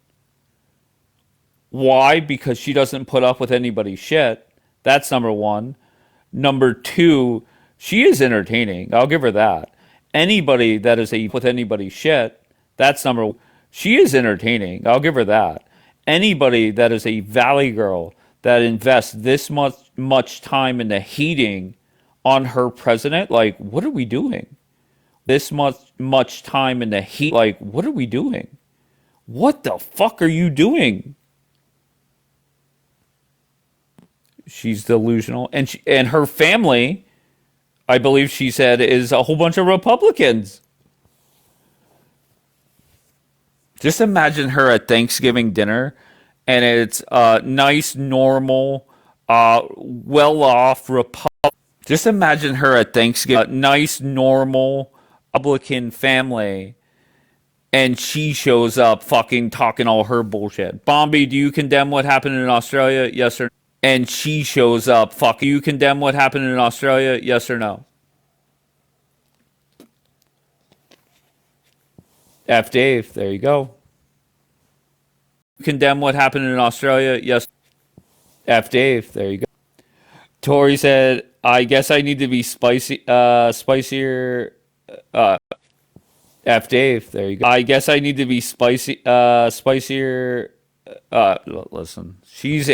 Why? Because she doesn't put up with anybody's shit. That's number one. Number two, she is entertaining. I'll give her that. Anybody that is with anybody's shit, that's number one. She is entertaining. I'll give her that. Anybody that is a Valley girl that invests this much time into hating on her president, like, what are we doing? This much time into heat, like, what are we doing? What the fuck are you doing? She's delusional, and her family, I believe she said, is a whole bunch of Republicans. Just imagine her at Thanksgiving dinner, and it's a nice, normal, well-off Republican. Just imagine her at Thanksgiving, a nice, normal Republican family, and she shows up fucking talking all her bullshit. Bombi, do you condemn what happened in Australia? Yes or no? And she shows up fucking. Do you condemn what happened in Australia? Yes or no? F Dave, there you go. Condemn what happened in Australia? Yes. F Dave, there you go. Tori said, I guess I need to be spicier. F Dave, there you go. I guess I need to be spicier. Listen, she's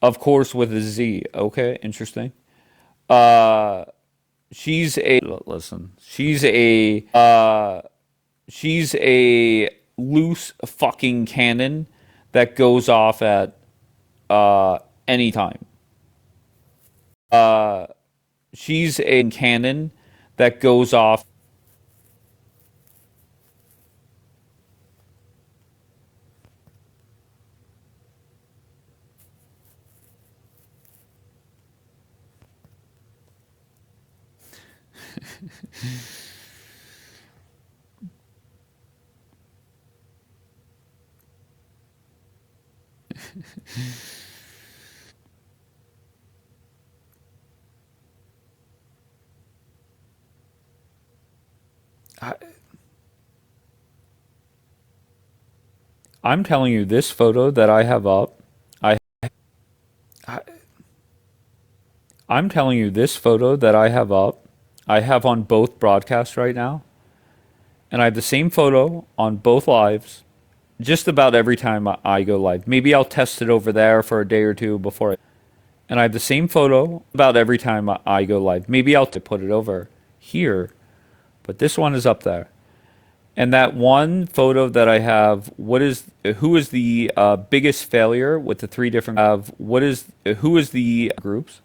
of course, with a Z. Okay, interesting. She's a, listen, she's a loose fucking cannon that goes off at any time. She's a cannon that goes off. I'm telling you, this photo that I have up, I'm telling you, this photo that I have up, I have on both broadcasts right now, And I have the same photo on both lives just about every time I go live. Maybe I'll test it over there for a day or two before. And I have the same photo about every time I go live. Maybe I'll put it over here, but this one is up there. And that one photo that I have, who is the biggest failure with the three different who is the groups,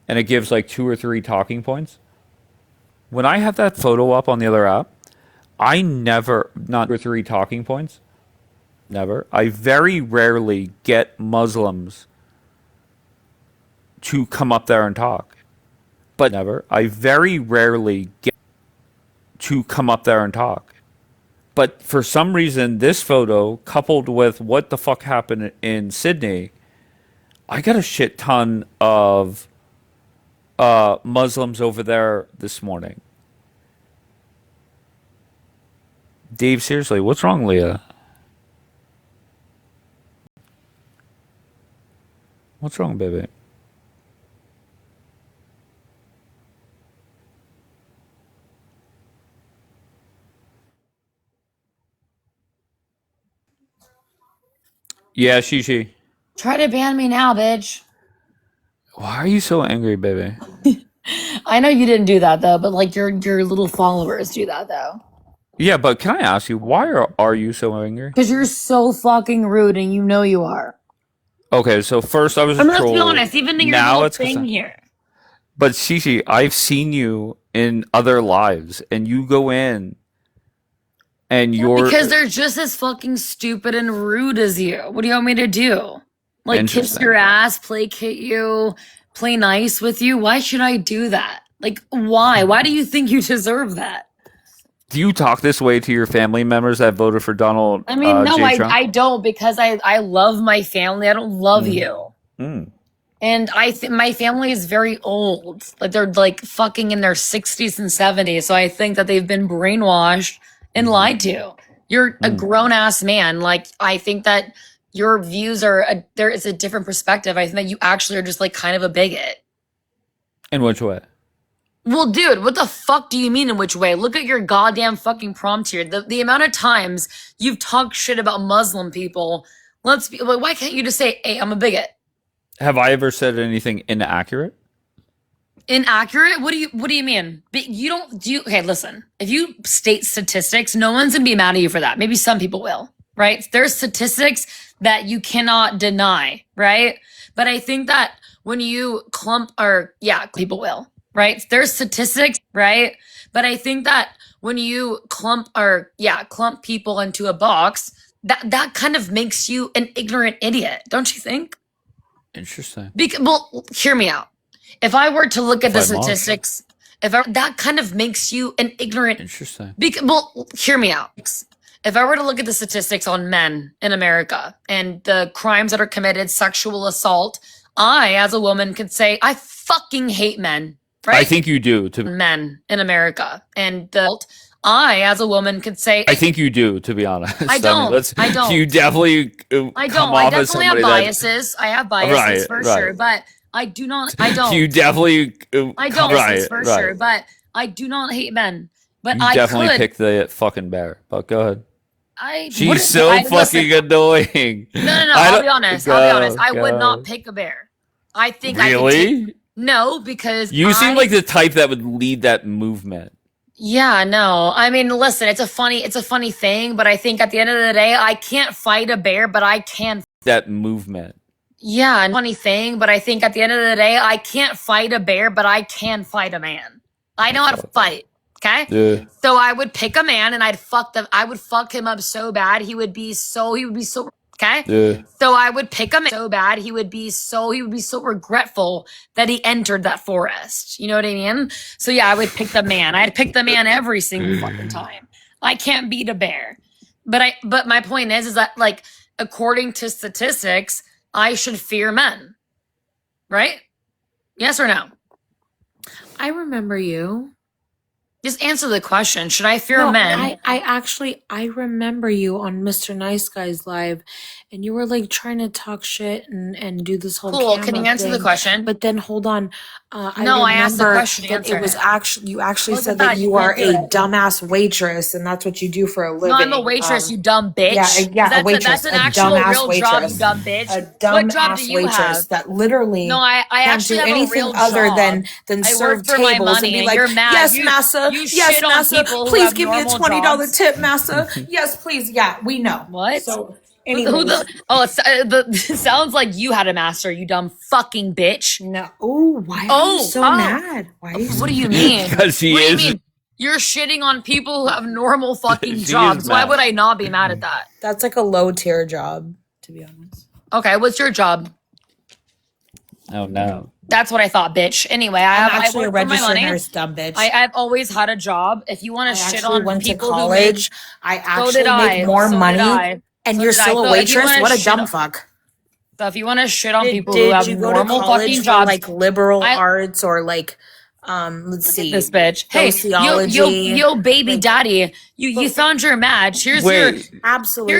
and it gives like 2 or 3 talking points. When I have that photo up on the other app, I never, not 2 or 3 talking points, never. I very rarely get Muslims to come up there and talk, but never. I very rarely get to come up there and talk. But for some reason, this photo, coupled with what the fuck happened in Sydney, I got a shit ton of Muslims over there this morning. Dave, seriously, what's wrong, Leah? What's wrong, baby? Yeah, Shishi. Try to ban me now, bitch. Why are you so angry, baby? I know you didn't do that though, but like your little followers do that though. Yeah, but can I ask you, why are you so angry? Because you're so fucking rude, and you know you are. Okay, so first I was a Let's troll. be honest, even in your Now little it's thing here. But Shishi, I've seen you in other lives, and you go in, and you're Because they're just as fucking stupid and rude as you. What do you want me to do? Like kiss Interesting. your ass, placate you, play nice with you? Why should I do that? Like, why? Why do you think you deserve that? Do you talk this way to your family members that voted for Donald? I mean, no, J. Trump? I don't, because I love my family. I don't love you. And my family is very old. Like they're like fucking in their 60s and 70s. So I think that they've been brainwashed and lied to. You're a grown ass man. Like I think that your views there is a different perspective. I think that you actually are just like kind of a bigot. In which way? Well, dude, what the fuck do you mean in which way? Look at your goddamn fucking prompt here. The amount of times you've talked shit about Muslim people. Why can't you just say, hey, I'm a bigot? Have I ever said anything inaccurate? Inaccurate? What do you mean? But okay, listen. If you state statistics, no one's gonna be mad at you for that. Maybe some people will, right? There's statistics that you cannot deny, right? But I think that when you people will, right? There's statistics, right? But I think that when you clump people into a box, that kind of makes you an ignorant idiot, don't you think? Interesting. Well, hear me out. If I were to look at the statistics, that kind of makes you an ignorant. Interesting. Well, hear me out. If I were to look at the statistics on men in America and the crimes that are committed, sexual assault, I, as a woman, could say I fucking hate men. Right? I think you do. To men in America and I, as a woman, could say I think you do. To be honest, I don't. I don't. You definitely. I don't. I definitely have biases. I have biases for sure, but I do not. I don't. You definitely. I don't for sure, but I do not hate men. But you definitely picked the fucking bear. But go ahead. She's so fucking annoying. No. I'll be honest. I would not pick a bear. I think really. No, because you seem like the type that would lead that movement. Yeah, no. I mean, listen, it's a funny thing, but I think at the end of the day, I can't fight a bear, but I can that movement. Yeah, funny thing, but I think at the end of the day, I can't fight a bear, but I can fight a man. I know how to fight. Okay? Yeah. So I would pick a man and I would fuck him up so bad he would be so okay? Yeah. So I would pick him so bad he would be so regretful that he entered that forest. You know what I mean? So yeah, I would pick the man. I'd pick the man every single fucking time. I can't beat a bear. But my point is that like according to statistics, I should fear men. Right? Yes or no? I remember you. Just answer the question. Should I fear No, men? I remember you on Mr. Nice Guys live, and you were like trying to talk shit and do this whole Cool. Can you camera answer the thing. question? But then hold on, No, I asked the remember question. that Answer it was it. actually you actually Look at said that that. You you are can't do a it. dumbass waitress, and that's what you do for a No, I'm a living. waitress, you dumb bitch. Yeah, a That's waitress, an a actual dumbass real job, you waitress, dumb bitch. a What job do dumbass you waitress have? that literally No, I can't actually do have a anything real other job. than I serve work for my tables and money, be and like, you're mad. yes, massa, You yes, shit on massa, people who please have give me a normal $20 jobs. tip, massa. Yes, please. Yeah, we know. What? So, Who anyways, the? Oh, it sounds like you had a master. You dumb fucking bitch. no. Oh, why are you Oh, so mad? Why are you so what do you mad? mean? Because she What do you is. mean? You're shitting on people who have normal fucking She is jobs. Why mad. would I not be mad at that? That's like a low tier job, to be honest. Okay, what's your job? Oh no. That's what I thought, bitch. Anyway, I'm I actually a work for my registered money. nurse, dumb bitch. I've always had a job. If you want I to shit actually on went to people who make, college. I so did actually make I. more So did money, I. and So you're did I. still a So if you waitress? want to What a shit, dumb fuck. so if you want to shit on Did, people who have you go to normal college fucking for jobs, like liberal I arts or like let's look see, at this bitch. Hey, sociology? yo, baby Like, daddy, you but found your match. Wait. absolutely.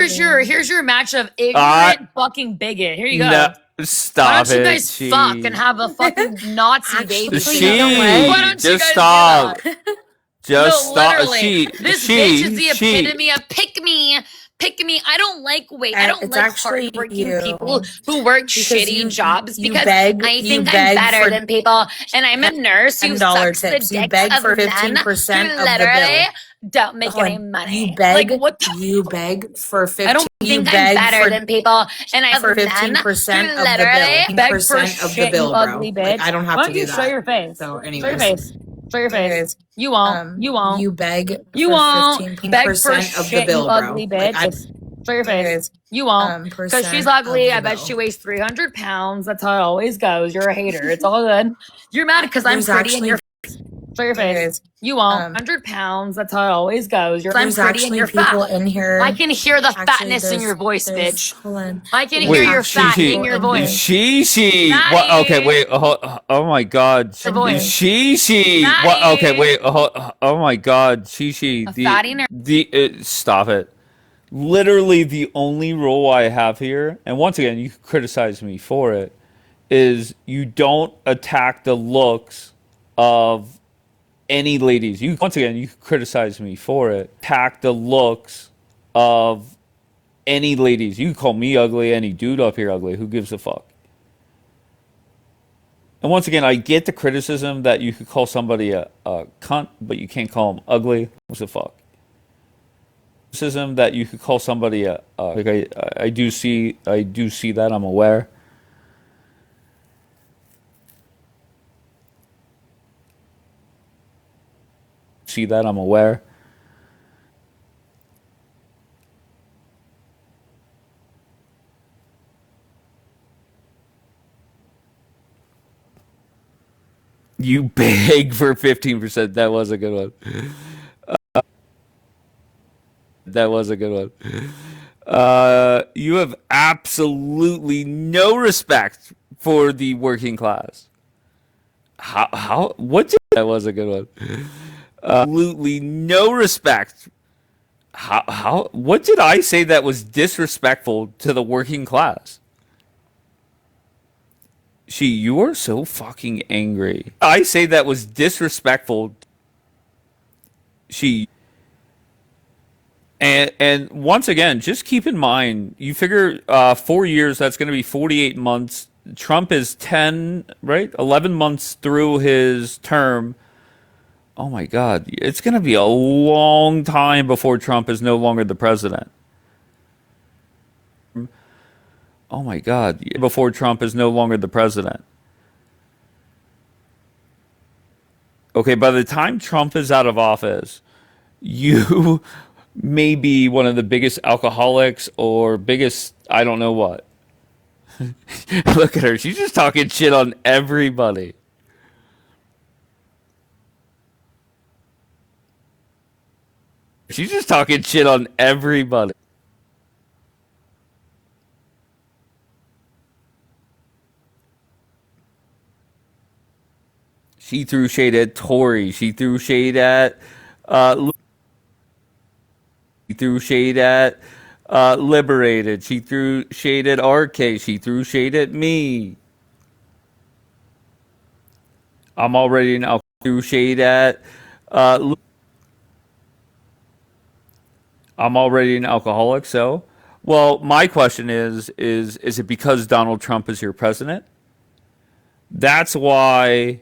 Here's your match of ignorant fucking bigot. Here you No. go. Why Stop don't you it. guys fuck and have a fucking Nazi baby Actually, you know together? what? Why don't you Just guys stop. do that? Just No, stop. literally. This bitch is the epitome of pick me. Pick me. I don't like I don't It's like actually hardworking you people who work because shitty jobs you because I think I'm beg better for than people and I'm a nurse who $10 sucks the tips. You dicks beg of for men 15% who of the literally bill. don't make Hold any on. money. Like what the You beg for 15. I don't think I'm better than people, and I for have men 15% who of the literally bill. beg for 15% of the shit, you bill, bro. ugly Like, bitch. I don't have Why to don't do you show that. your face? So, Show your anyways, face. Show your face. You won't. You won't. you beg You for won't 15% beg for of the shit, bill, you bro. ugly Like, bitch. Show your face. You won't. Because she's percent ugly. of the I bet bill. she weighs 300 pounds. That's how it always goes. You're a hater. It's all good. You're mad because I'm There's pretty and actually you're. Show your face. You won't. 100 pounds. That's how it always goes. I'm there's pretty and actually you're people fat. in here. I can hear the Actually, fatness in there's- your voice, there's- bitch. Hold on. I can There's hear your actually fat in people your in voice. She. Maddie. What? Okay, wait. Oh my God. Your voice. She. What? Maddie. Okay, wait. Oh my God. She. A fatty nerd. Stop it. Literally, the only rule I have here, and once again, you can criticize me for it, is you don't attack the looks of any ladies. You once again, you can criticize me for it. Attack the looks of any ladies. You can call me ugly, any dude up here ugly. Who gives a fuck? And once again, I get the criticism that you could call somebody a cunt, but you can't call them ugly. What's the fuck? Criticism that you could call somebody a like I do see that. I'm aware. See that. I'm aware. You beg for 15%. That was a good one. That was a good one. You have absolutely no respect for the working class. That was a good one. Absolutely no respect. What did I say that was disrespectful to the working class? You are so fucking angry. I say that was disrespectful. And once again, just keep in mind, you figure 4 years, that's going to be 48 months. Trump is 11 months through his term. Oh my God, it's going to be a long time before Trump is no longer the president. Oh my God, before Trump is no longer the president. Okay, by the time Trump is out of office, you may be one of the biggest alcoholics or biggest, I don't know what. Look at her. She's just talking shit on everybody. She's just talking shit on everybody. She threw shade at Tory. She threw shade at she threw shade at Liberated. She threw shade at RK. She threw shade at me. I'm already now threw shade at I'm already an alcoholic, so well, my question is it because Donald Trump is your president? That's why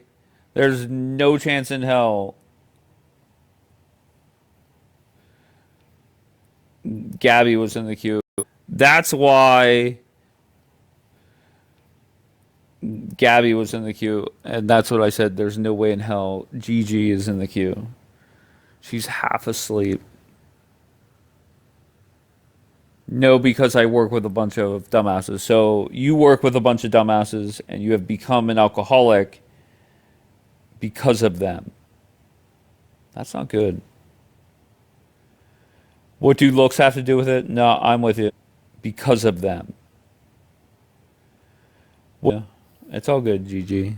there's no chance in hell Gabby was in the queue. That's why Gabby was in the queue, and that's what I said. There's no way in hell Gigi is in the queue. She's half asleep. No, because I work with a bunch of dumbasses. So you work with a bunch of dumbasses, and you have become an alcoholic because of them. That's not good. What do looks have to do with it? No, I'm with you. Because of them. Well, it's all good, Gigi.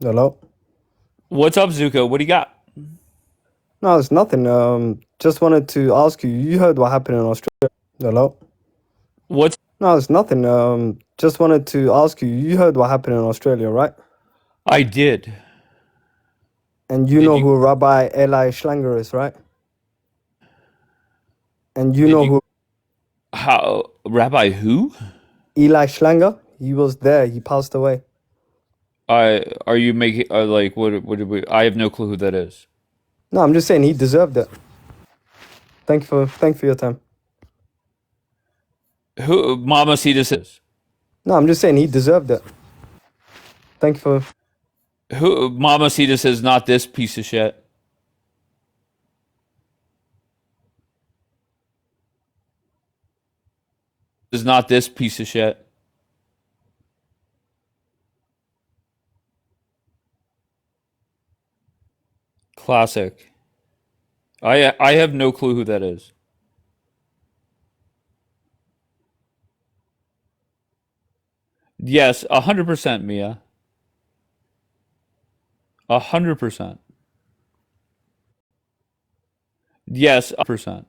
Hello? What's up, Zuko? What do you got? No, it's nothing. Just wanted to ask you, you heard what happened in Australia. Hello? What's No, it's nothing. Just wanted to ask you, you heard what happened in Australia, right? I did. And you know who Rabbi Eli Schlanger is, right? And you know who How Rabbi who? Eli Schlanger? He was there. He passed away. Are you making like what did we? I have no clue who that is. No, I'm just saying he deserved it. Thank you for your time. Who Mama Cetus is? No, I'm just saying he deserved it. Thank you for Who Mama Cetus is not this piece of shit. Is not this piece of shit. Classic. I have no clue who that is. Yes, 100%, Mia. 100%. Yes, 100%.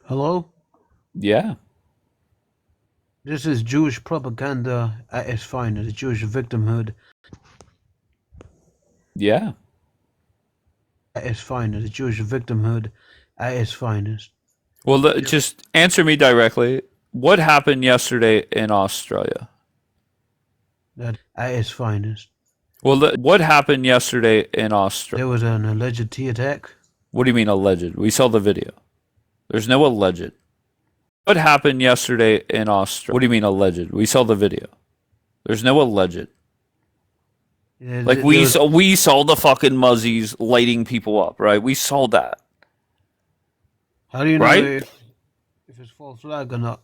Hello? Yeah. This is Jewish propaganda at its finest, Jewish victimhood Yeah. at its finest, Jewish victimhood at its finest. Well, just answer me directly. What happened yesterday in Australia? That at its finest. Well, what happened yesterday in Australia? There was an alleged tea attack. What do you mean alleged? We saw the video. There's no alleged. What happened yesterday in Australia? What do you mean alleged? We saw the video. There's no alleged. Yeah, Like we saw the fucking muzzies lighting people up, right? We saw that. How do you know right? if it's false flag or not?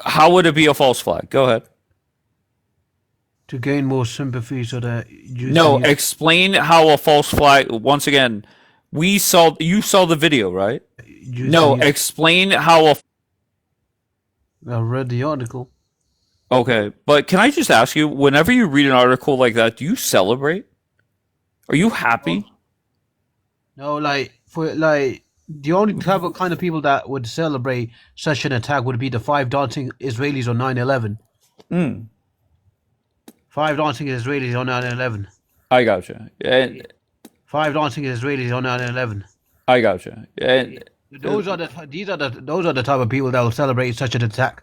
How would it be a false flag? Go ahead. To gain more sympathy so that you No, explain how a false flag. Once again, you saw the video, right? Explain how a. I read the article. Okay, but can I just ask you, whenever you read an article like that, do you celebrate? Are you happy? No, the only type of kind of people that would celebrate such an attack would be the 5 dancing Israelis on 9/11. 5 dancing Israelis on 9/11. I gotcha. And 5 dancing Israelis on 9/11. I gotcha. And those are the type of people that will celebrate such an attack.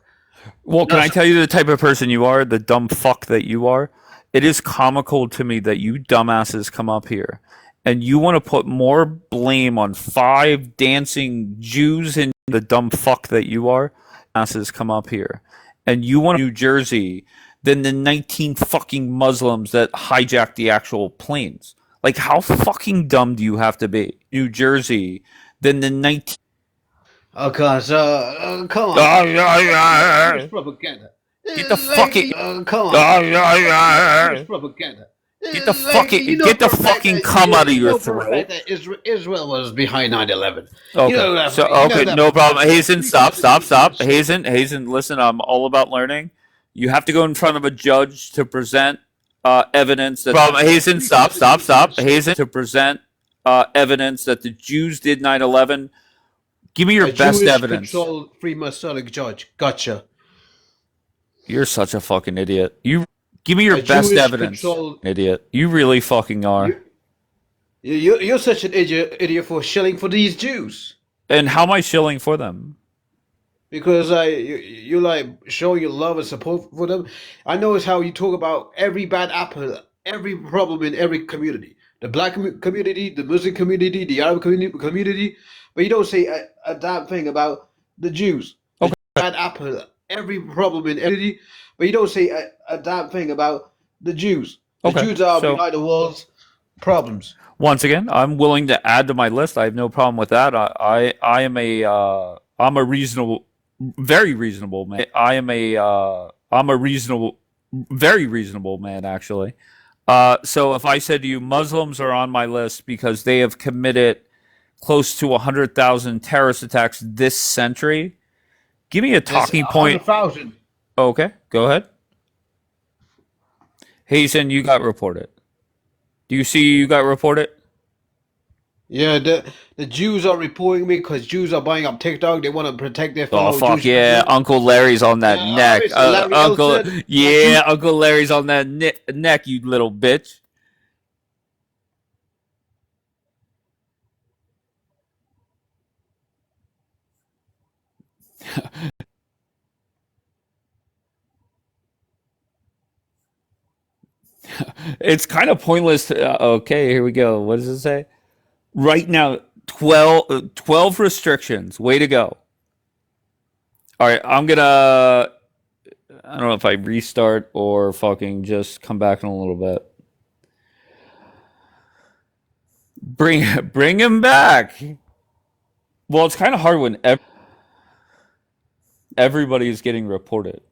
Well, can I tell you the type of person you are, the dumb fuck that you are? It is comical to me that you dumbasses come up here and you want to put more blame on 5 dancing Jews and the dumb fuck that you are. Asses come up here and you want New Jersey than the 19 fucking Muslims that hijacked the actual planes. Like, how fucking dumb do you have to be? New Jersey than the 19. Okay, so come on. Jewish propaganda. Get the fucking. Come on. It's propaganda. Get the fucking cum out of your throat. That Israel was behind 9/11. Okay. No problem. Hazen, stop. Hazen, listen, I'm all about learning. You have to go in front of a judge to present evidence that. Hazen, stop. Hazen, to present evidence that the Jews did 9/11. Give me your best evidence. Controlled Freemasonic judge. Gotcha. You're such a fucking idiot. Give me your best evidence. Idiot. You really fucking are. You're such an idiot for shilling for these Jews. And how am I shilling for them? Because you like showing your love and support for them. I know it's how you talk about every bad apple, every problem in every community. The black community, the Muslim community, the Arab community. But you don't say a damn thing about the Jews. Okay. The bad apple, every problem in every community. But you don't say a damn thing about the Jews. The Jews are behind the walls problems. Once again, I'm willing to add to my list. I have no problem with that. I'm a reasonable, very reasonable man. I'm a reasonable, very reasonable man, actually. So if I said to you, Muslims are on my list because they have committed close to 100,000 terrorist attacks this century, give me a talking point. 100,000. Okay, go ahead. Hazen, you got reported. Do you see you got reported? Yeah, the Jews are reporting me because Jews are buying up TikTok. They want to protect their fellow Oh fuck Jewish yeah, people. Uncle Larry's on that neck. Larry Uncle Larry's on that neck, you little bitch. It's kind of pointless. Okay, here we go. What does it say? Right now, 12 restrictions. Way to go. All right, I don't know if I restart or fucking just come back in a little bit. Bring him back. Well, it's kind of hard when everybody is getting reported.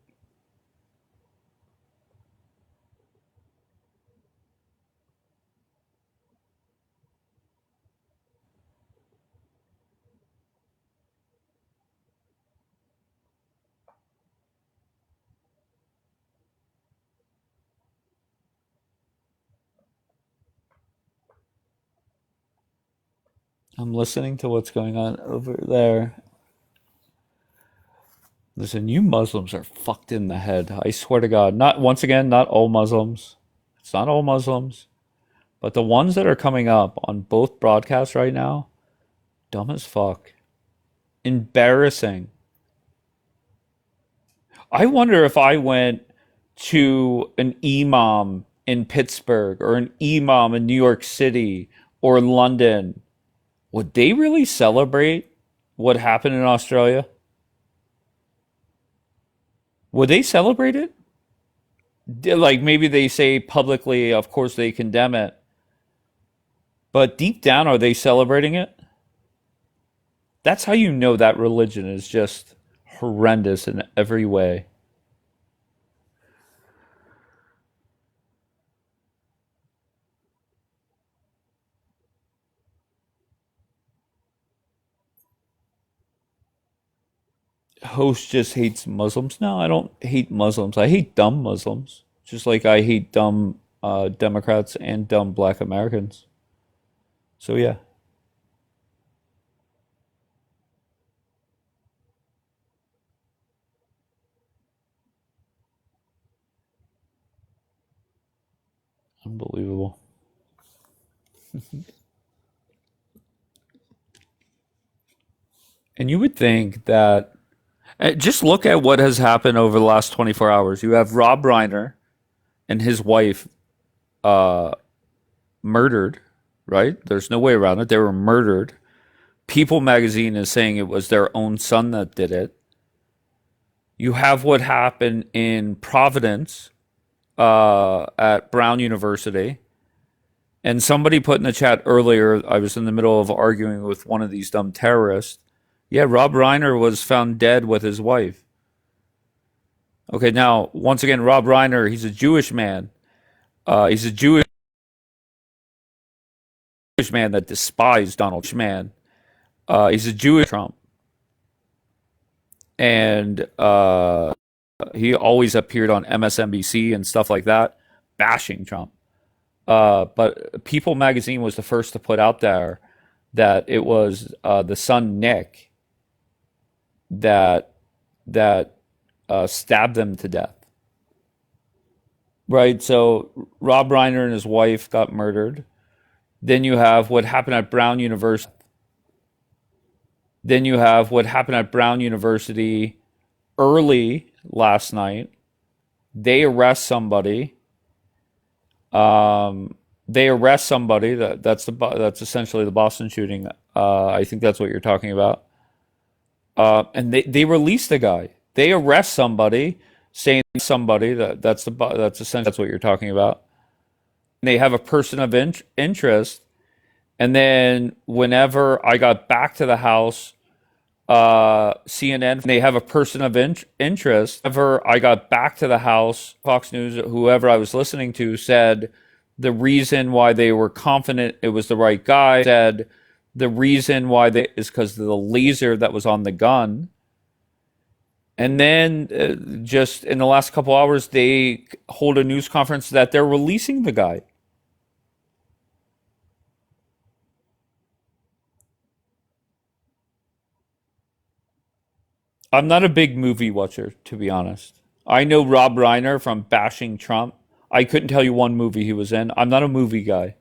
I'm listening to what's going on over there. Listen, you Muslims are fucked in the head. I swear to God. Not all Muslims. It's not all Muslims. But the ones that are coming up on both broadcasts right now, dumb as fuck. Embarrassing. I wonder if I went to an imam in Pittsburgh or an imam in New York City or London, would they really celebrate what happened in Australia? Would they celebrate it? Like maybe they say publicly, of course they condemn it. But deep down, are they celebrating it? That's how you know that religion is just horrendous in every way. Host just hates Muslims. No, I don't hate Muslims. I hate dumb Muslims. Just like I hate dumb Democrats and dumb black Americans. So yeah. Unbelievable. And you would think that just look at what has happened over the last 24 hours. You have Rob Reiner and his wife murdered, right? There's no way around it. They were murdered. People magazine is saying it was their own son that did it. You have what happened in Providence at Brown University. And somebody put in the chat earlier, I was in the middle of arguing with one of these dumb terrorists. Yeah, Rob Reiner was found dead with his wife. Okay, now once again, Rob Reiner, he's a Jewish man. He's a Jewish man that despised Donald Trump. He's a Jewish Trump, and he always appeared on MSNBC and stuff like that, bashing Trump. But People magazine was the first to put out there that it was the son Nick that stabbed them to death. Right. So Rob Reiner and his wife got murdered. Then you have what happened at Brown University. Early last night. They arrest somebody. That's essentially the Boston shooting. I think that's what you're talking about. And they release the guy. They arrest somebody, saying that's essentially that's what you're talking about. And they have a person of interest. And then whenever I got back to the house, CNN, they have a person of interest. Whenever I got back to the house, Fox News, whoever I was listening to, said the reason why they were confident it was the right guy, said the reason why they is because of the laser that was on the gun. And then just in the last couple hours, they hold a news conference that they're releasing the guy. I'm not a big movie watcher, to be honest. I know Rob Reiner from bashing Trump. I couldn't tell you one movie he was in. I'm not a movie guy.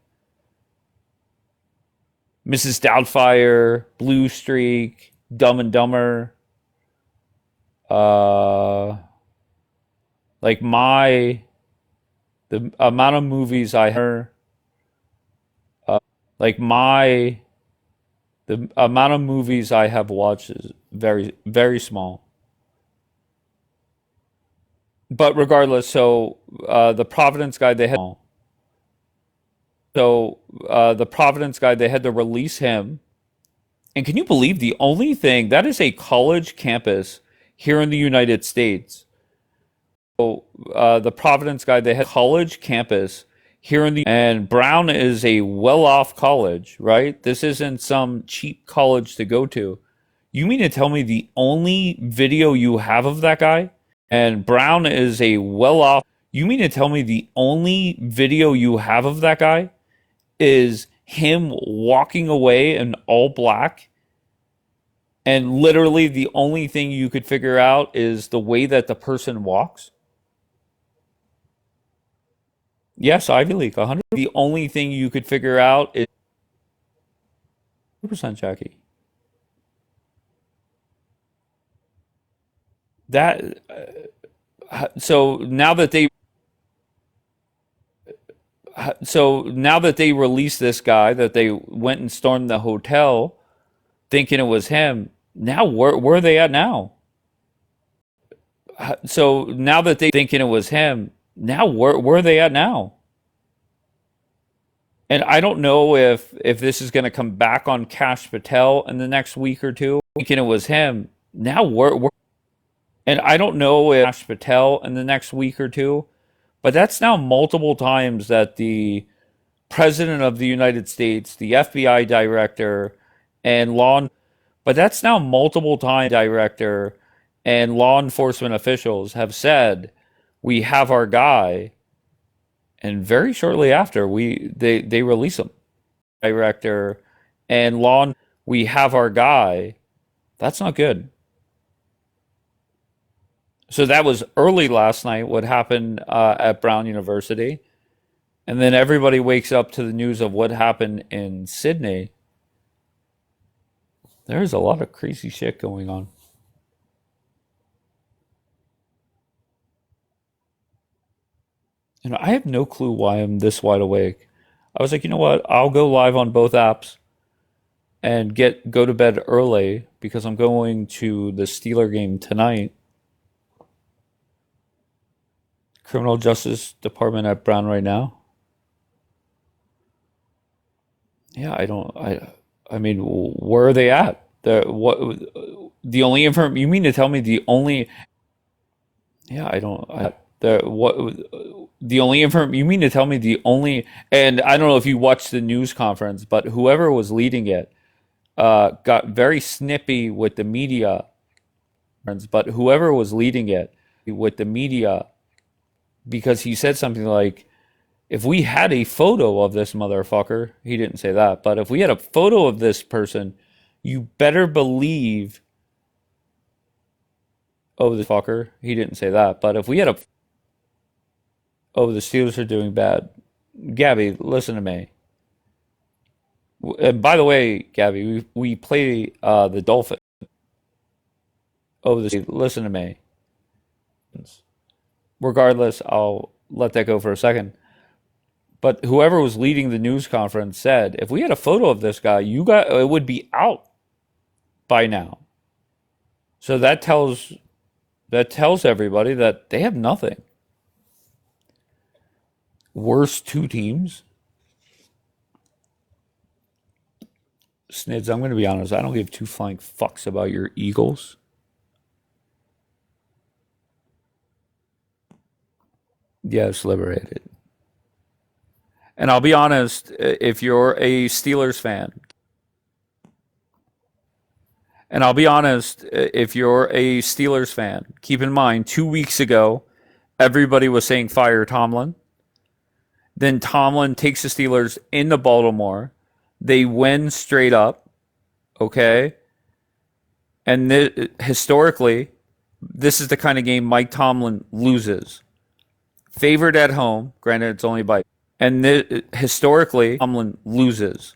Mrs. Doubtfire, Blue Streak, Dumb and Dumber. Like the amount of movies I have, the amount of movies I have watched is very, very small. But regardless, so the Providence guy, they had to release him. And can you believe the only thing that is a college campus here in the United States? So the Providence guy, they had college campus here in the, and Brown is a well-off college, right? This isn't some cheap college to go to. You mean to tell me the only video you have of that guy? And Brown is a well-off. You mean to tell me the only video you have of that guy is him walking away in all black? And literally the only thing you could figure out is the way that the person walks? Yes, Ivy League, 100. The only thing you could figure out is 100%, Jackie. That so now that they released this guy, that they went and stormed the hotel thinking it was him. Now where are they at now? So now that they thinking it was him, now where are they at now? And I don't know if this is going to come back on Kash Patel in the next week or two. Thinking it was him. Now where and I don't know if Kash Patel in the next week or two, but that's now multiple times that the President of the United States, the FBI director, and law enforcement officials have said, we have our guy, and very shortly after they release him. Director and we have our guy. That's not good. So that was early last night, what happened at Brown University. And then everybody wakes up to the news of what happened in Sydney. There's a lot of crazy shit going on. And I have no clue why I'm this wide awake. I was like, you know what? I'll go live on both apps and go to bed early because I'm going to the Steeler game tonight. Criminal Justice Department at Brown right now. Yeah, I mean, where are they at? The only information, you mean to tell me the only Yeah, I don't. The only information you mean to tell me the only, and I don't know if you watched the news conference, but whoever was leading it got very snippy with the media. But whoever was leading it with the media, because he said something like, if we had a photo of this motherfucker, he didn't say that, but if we had a photo of this person, you better believe. Oh, the fucker. He didn't say that, but if we had a. Oh, the Steelers are doing bad. Gabby, listen to me. By the way, Gabby, we play the Dolphins. Oh, listen to me. Regardless, I'll let that go for a second. But whoever was leading the news conference said, if we had a photo of this guy, it would be out by now. So that tells everybody that they have nothing. Worst two teams. Snids, I'm going to be honest. I don't give two flying fucks about your Eagles. Yes, liberated. And I'll be honest, if you're a Steelers fan, keep in mind 2 weeks ago, everybody was saying fire Tomlin. Then Tomlin takes the Steelers into Baltimore. They win straight up. Okay. And historically, this is the kind of game Mike Tomlin loses. Favored at home. Granted, it's only by. And historically, Tomlin loses.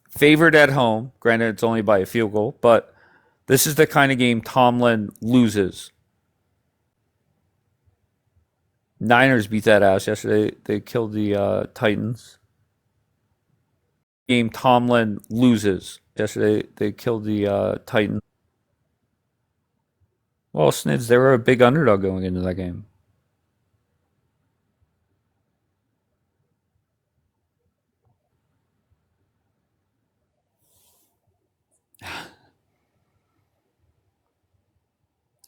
Favored at home. Granted, it's only by a field goal. But this is the kind of game Tomlin loses. Niners beat that ass yesterday. They killed the Titans. Game Tomlin loses. Yesterday, they killed the Titans. Well, Snids, they were a big underdog going into that game.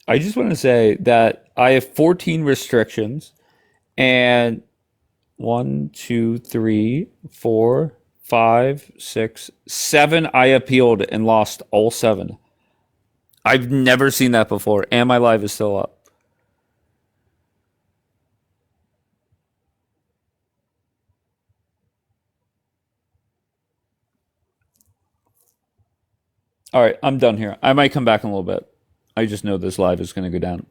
I just want to say that I have 14 restrictions, and 1, 2, 3, 4, 5, 6, 7 I appealed and lost all 7. I've never seen that before, and my live is still up. All right, I'm done here. I might come back in a little bit. I just know this live is going to go down.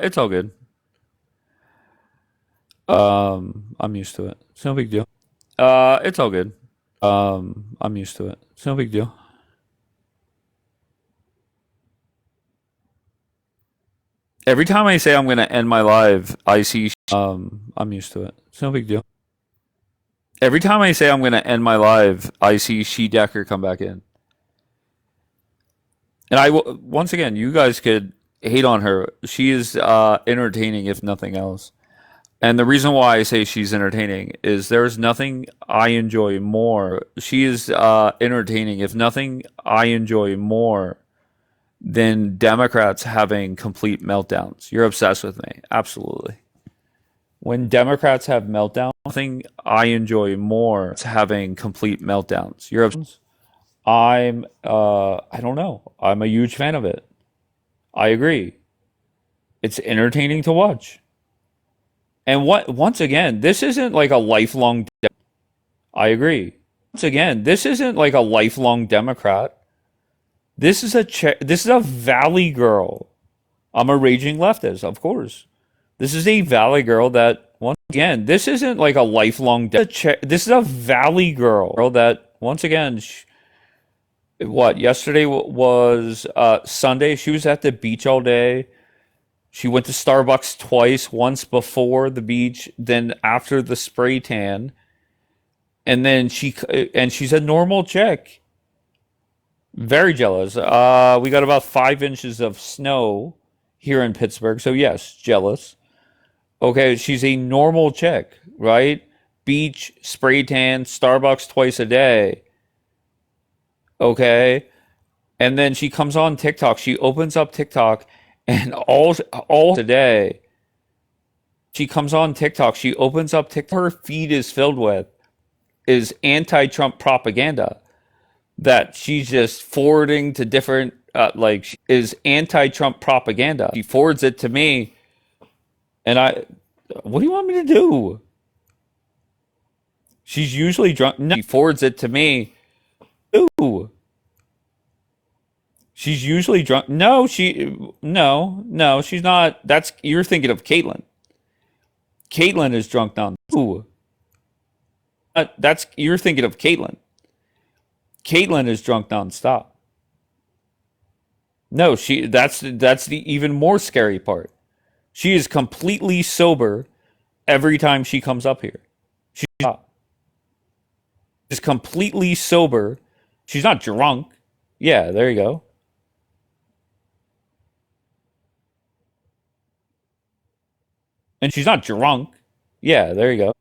It's all good. I'm used to it. It's no big deal. It's all good. I'm used to it. It's no big deal. Every time I say I'm going to end my live, I see. I'm used to it. It's no big deal. Every time I say I'm going to end my live, I see She Decker come back in. And once again, you guys could hate on her. She is entertaining, if nothing else. And the reason why I say she's entertaining is there's nothing I enjoy more. She is entertaining, if nothing I enjoy more than Democrats having complete meltdowns. You're obsessed with me. Absolutely. When Democrats have meltdowns, nothing I enjoy more is having complete meltdowns. You're obsessed. I don't know. I'm a huge fan of it. I agree. It's entertaining to watch. And once again, this isn't like a lifelong. I agree. Once again, this isn't like a lifelong Democrat. This is a Valley girl. I'm a raging leftist, of course. This is a Valley girl that, once again, this isn't like a lifelong. This is a Valley girl that, once again, yesterday was Sunday. She was at the beach all day. She went to Starbucks twice, once before the beach, then after the spray tan. And then she's a normal chick. Very jealous. We got about 5 inches of snow here in Pittsburgh. So yes, jealous. Okay, she's a normal chick, right? Beach, spray tan, Starbucks twice a day. Okay. And then she comes on TikTok. She opens up TikTok And all today, she comes on TikTok. She opens up TikTok. Her feed is filled with is anti-Trump propaganda that she's just forwarding to different is anti-Trump propaganda. She forwards it to me, and what do you want me to do? She's usually drunk. No, she forwards it to me. Ooh. She's usually drunk. No, she's not. You're thinking of Caitlyn. Caitlyn is drunk now. Ooh. You're thinking of Caitlyn. Caitlyn is drunk nonstop. No, that's the even more scary part. She is completely sober every time she comes up here. She's completely sober. She's not drunk. Yeah, there you go. And she's not drunk. Yeah, there you go.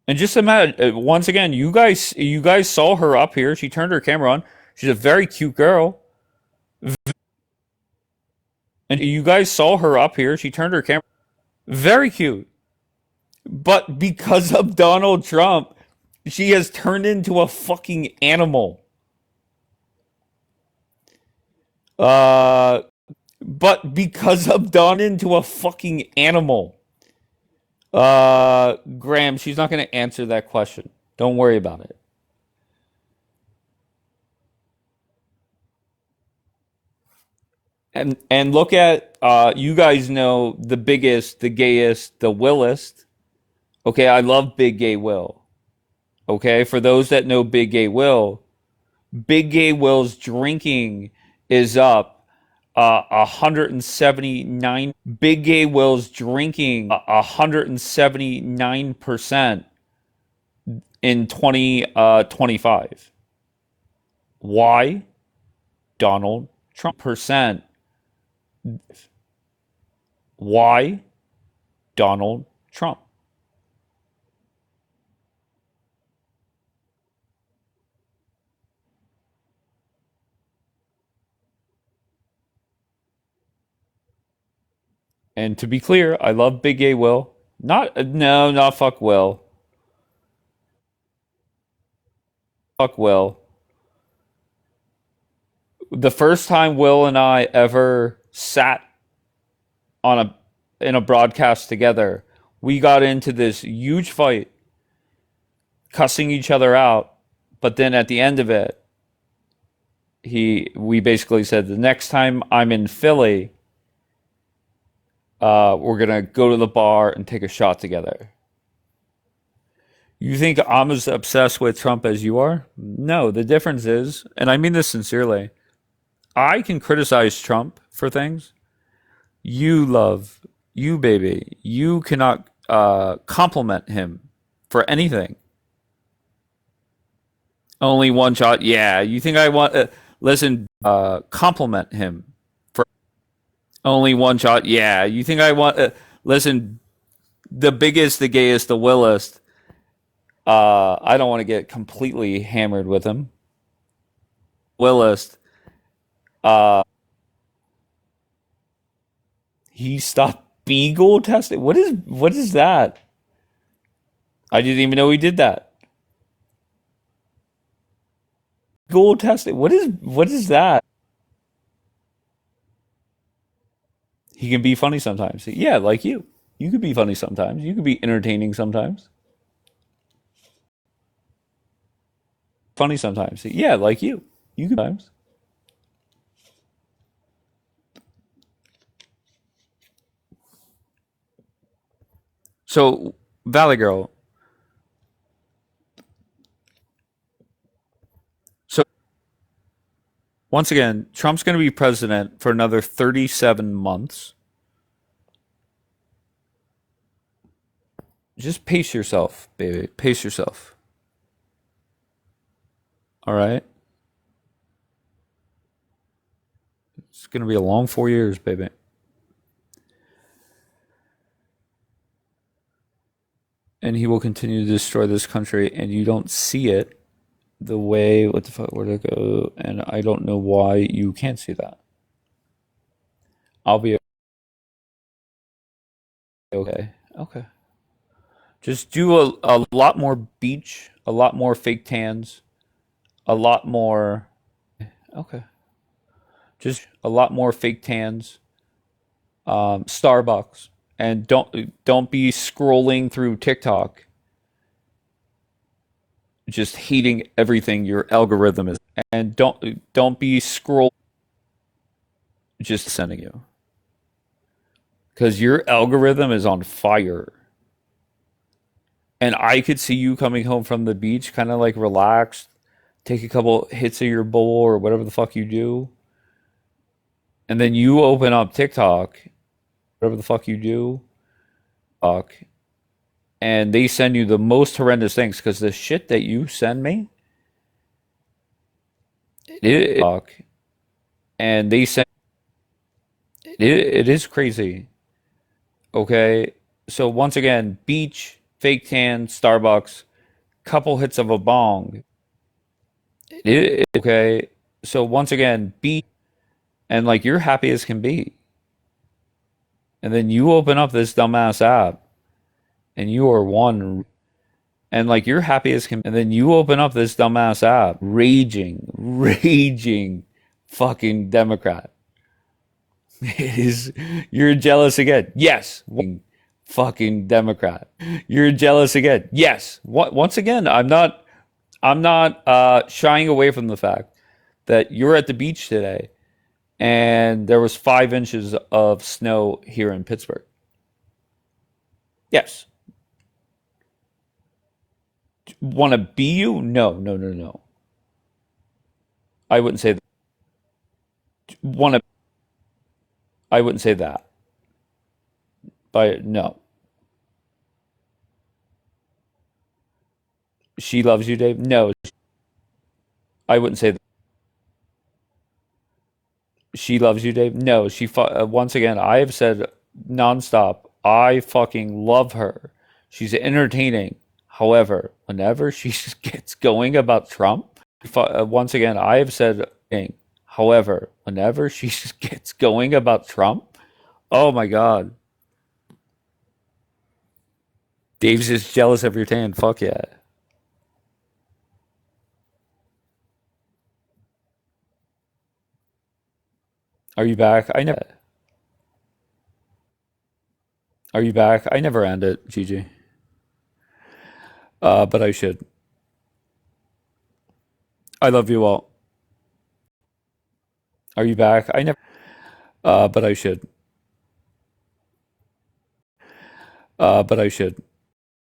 And just imagine, once again, you guys saw her up here. She turned her camera on. She's a very cute girl. And you guys saw her up here. She turned her camera. Very cute. But because of Donald Trump, she has turned into a fucking animal. But because of into a fucking animal. Graham, she's not going to answer that question. Don't worry about it. And look at you guys know the biggest, the gayest, the Willest. Okay, I love Big Gay Will. Okay, for those that know Big Gay Will's drinking is up 179. Big Gay Will's drinking 179% in 2025. Why? Donald Trump percent. Why? Donald Trump. And to be clear, I love Big Gay Will. Not fuck Will. Fuck Will. The first time Will and I ever sat in a broadcast together, we got into this huge fight, cussing each other out. But then at the end of it, we basically said, the next time I'm in Philly, we're gonna go to the bar and take a shot together. You think I'm as obsessed with Trump as you are? No, the difference is, and I mean this sincerely, I can criticize Trump for things. You baby, you cannot compliment him for anything. Only one shot. Yeah, you think I want compliment him for only one shot. Yeah, you think I want listen, the biggest, the gayest, the Willest. I don't want to get completely hammered with him. Willest. He stopped beagle testing. What is that? I didn't even know he did that. Beagle testing. What is that? He can be funny sometimes. Yeah, like you. You could be funny sometimes. You could be entertaining sometimes. Funny sometimes. Yeah, like you. You could sometimes. So, Valley Girl. So, once again, Trump's going to be president for another 37 months. Just pace yourself, baby. Pace yourself. All right? It's going to be a long 4 years, baby. And he will continue to destroy this country, and you don't see it the way, what the fuck, where'd it go? And I don't know why you can't see that. I'll be okay. Okay. Just do a lot more beach, a lot more fake tans, a lot more. Okay. Just a lot more fake tans, Starbucks, and don't be scrolling through TikTok, just hating everything your algorithm is, and don't be just sending you, because your algorithm is on fire. And I could see you coming home from the beach, kind of like relaxed, take a couple hits of your bowl or whatever the fuck you do, and then you open up TikTok, whatever the fuck you do, and they send you the most horrendous things, because the shit that you send me, and they send it is crazy. Okay, so once again, beach, fake tan, Starbucks, couple hits of a bong. Okay, so once again, beach, and like you're happy as can be, and then you open up this dumbass app, and you are one. And like you're happy as can, and then you open up this dumbass app, raging fucking Democrat. You're jealous again? Yes, fucking Democrat. You're jealous again? Yes. Once again, I'm not shying away from the fact that you're at the beach today, and there was 5 inches of snow here in Pittsburgh. Yes. Want to be you? No. I wouldn't say that. Want to? I wouldn't say that. But no, she loves you, Dave. No, I wouldn't say that. She loves you, Dave. No, once again, I have said nonstop. I fucking love her. She's entertaining. However, whenever she gets going about Trump, once again, I have said. However, whenever she gets going about Trump, oh my God. Dave's just jealous of your tan. Fuck yeah. Are you back? Are you back? I never end it, Gigi. But I should. I love you all. Are you back? I never. But I should. But I should.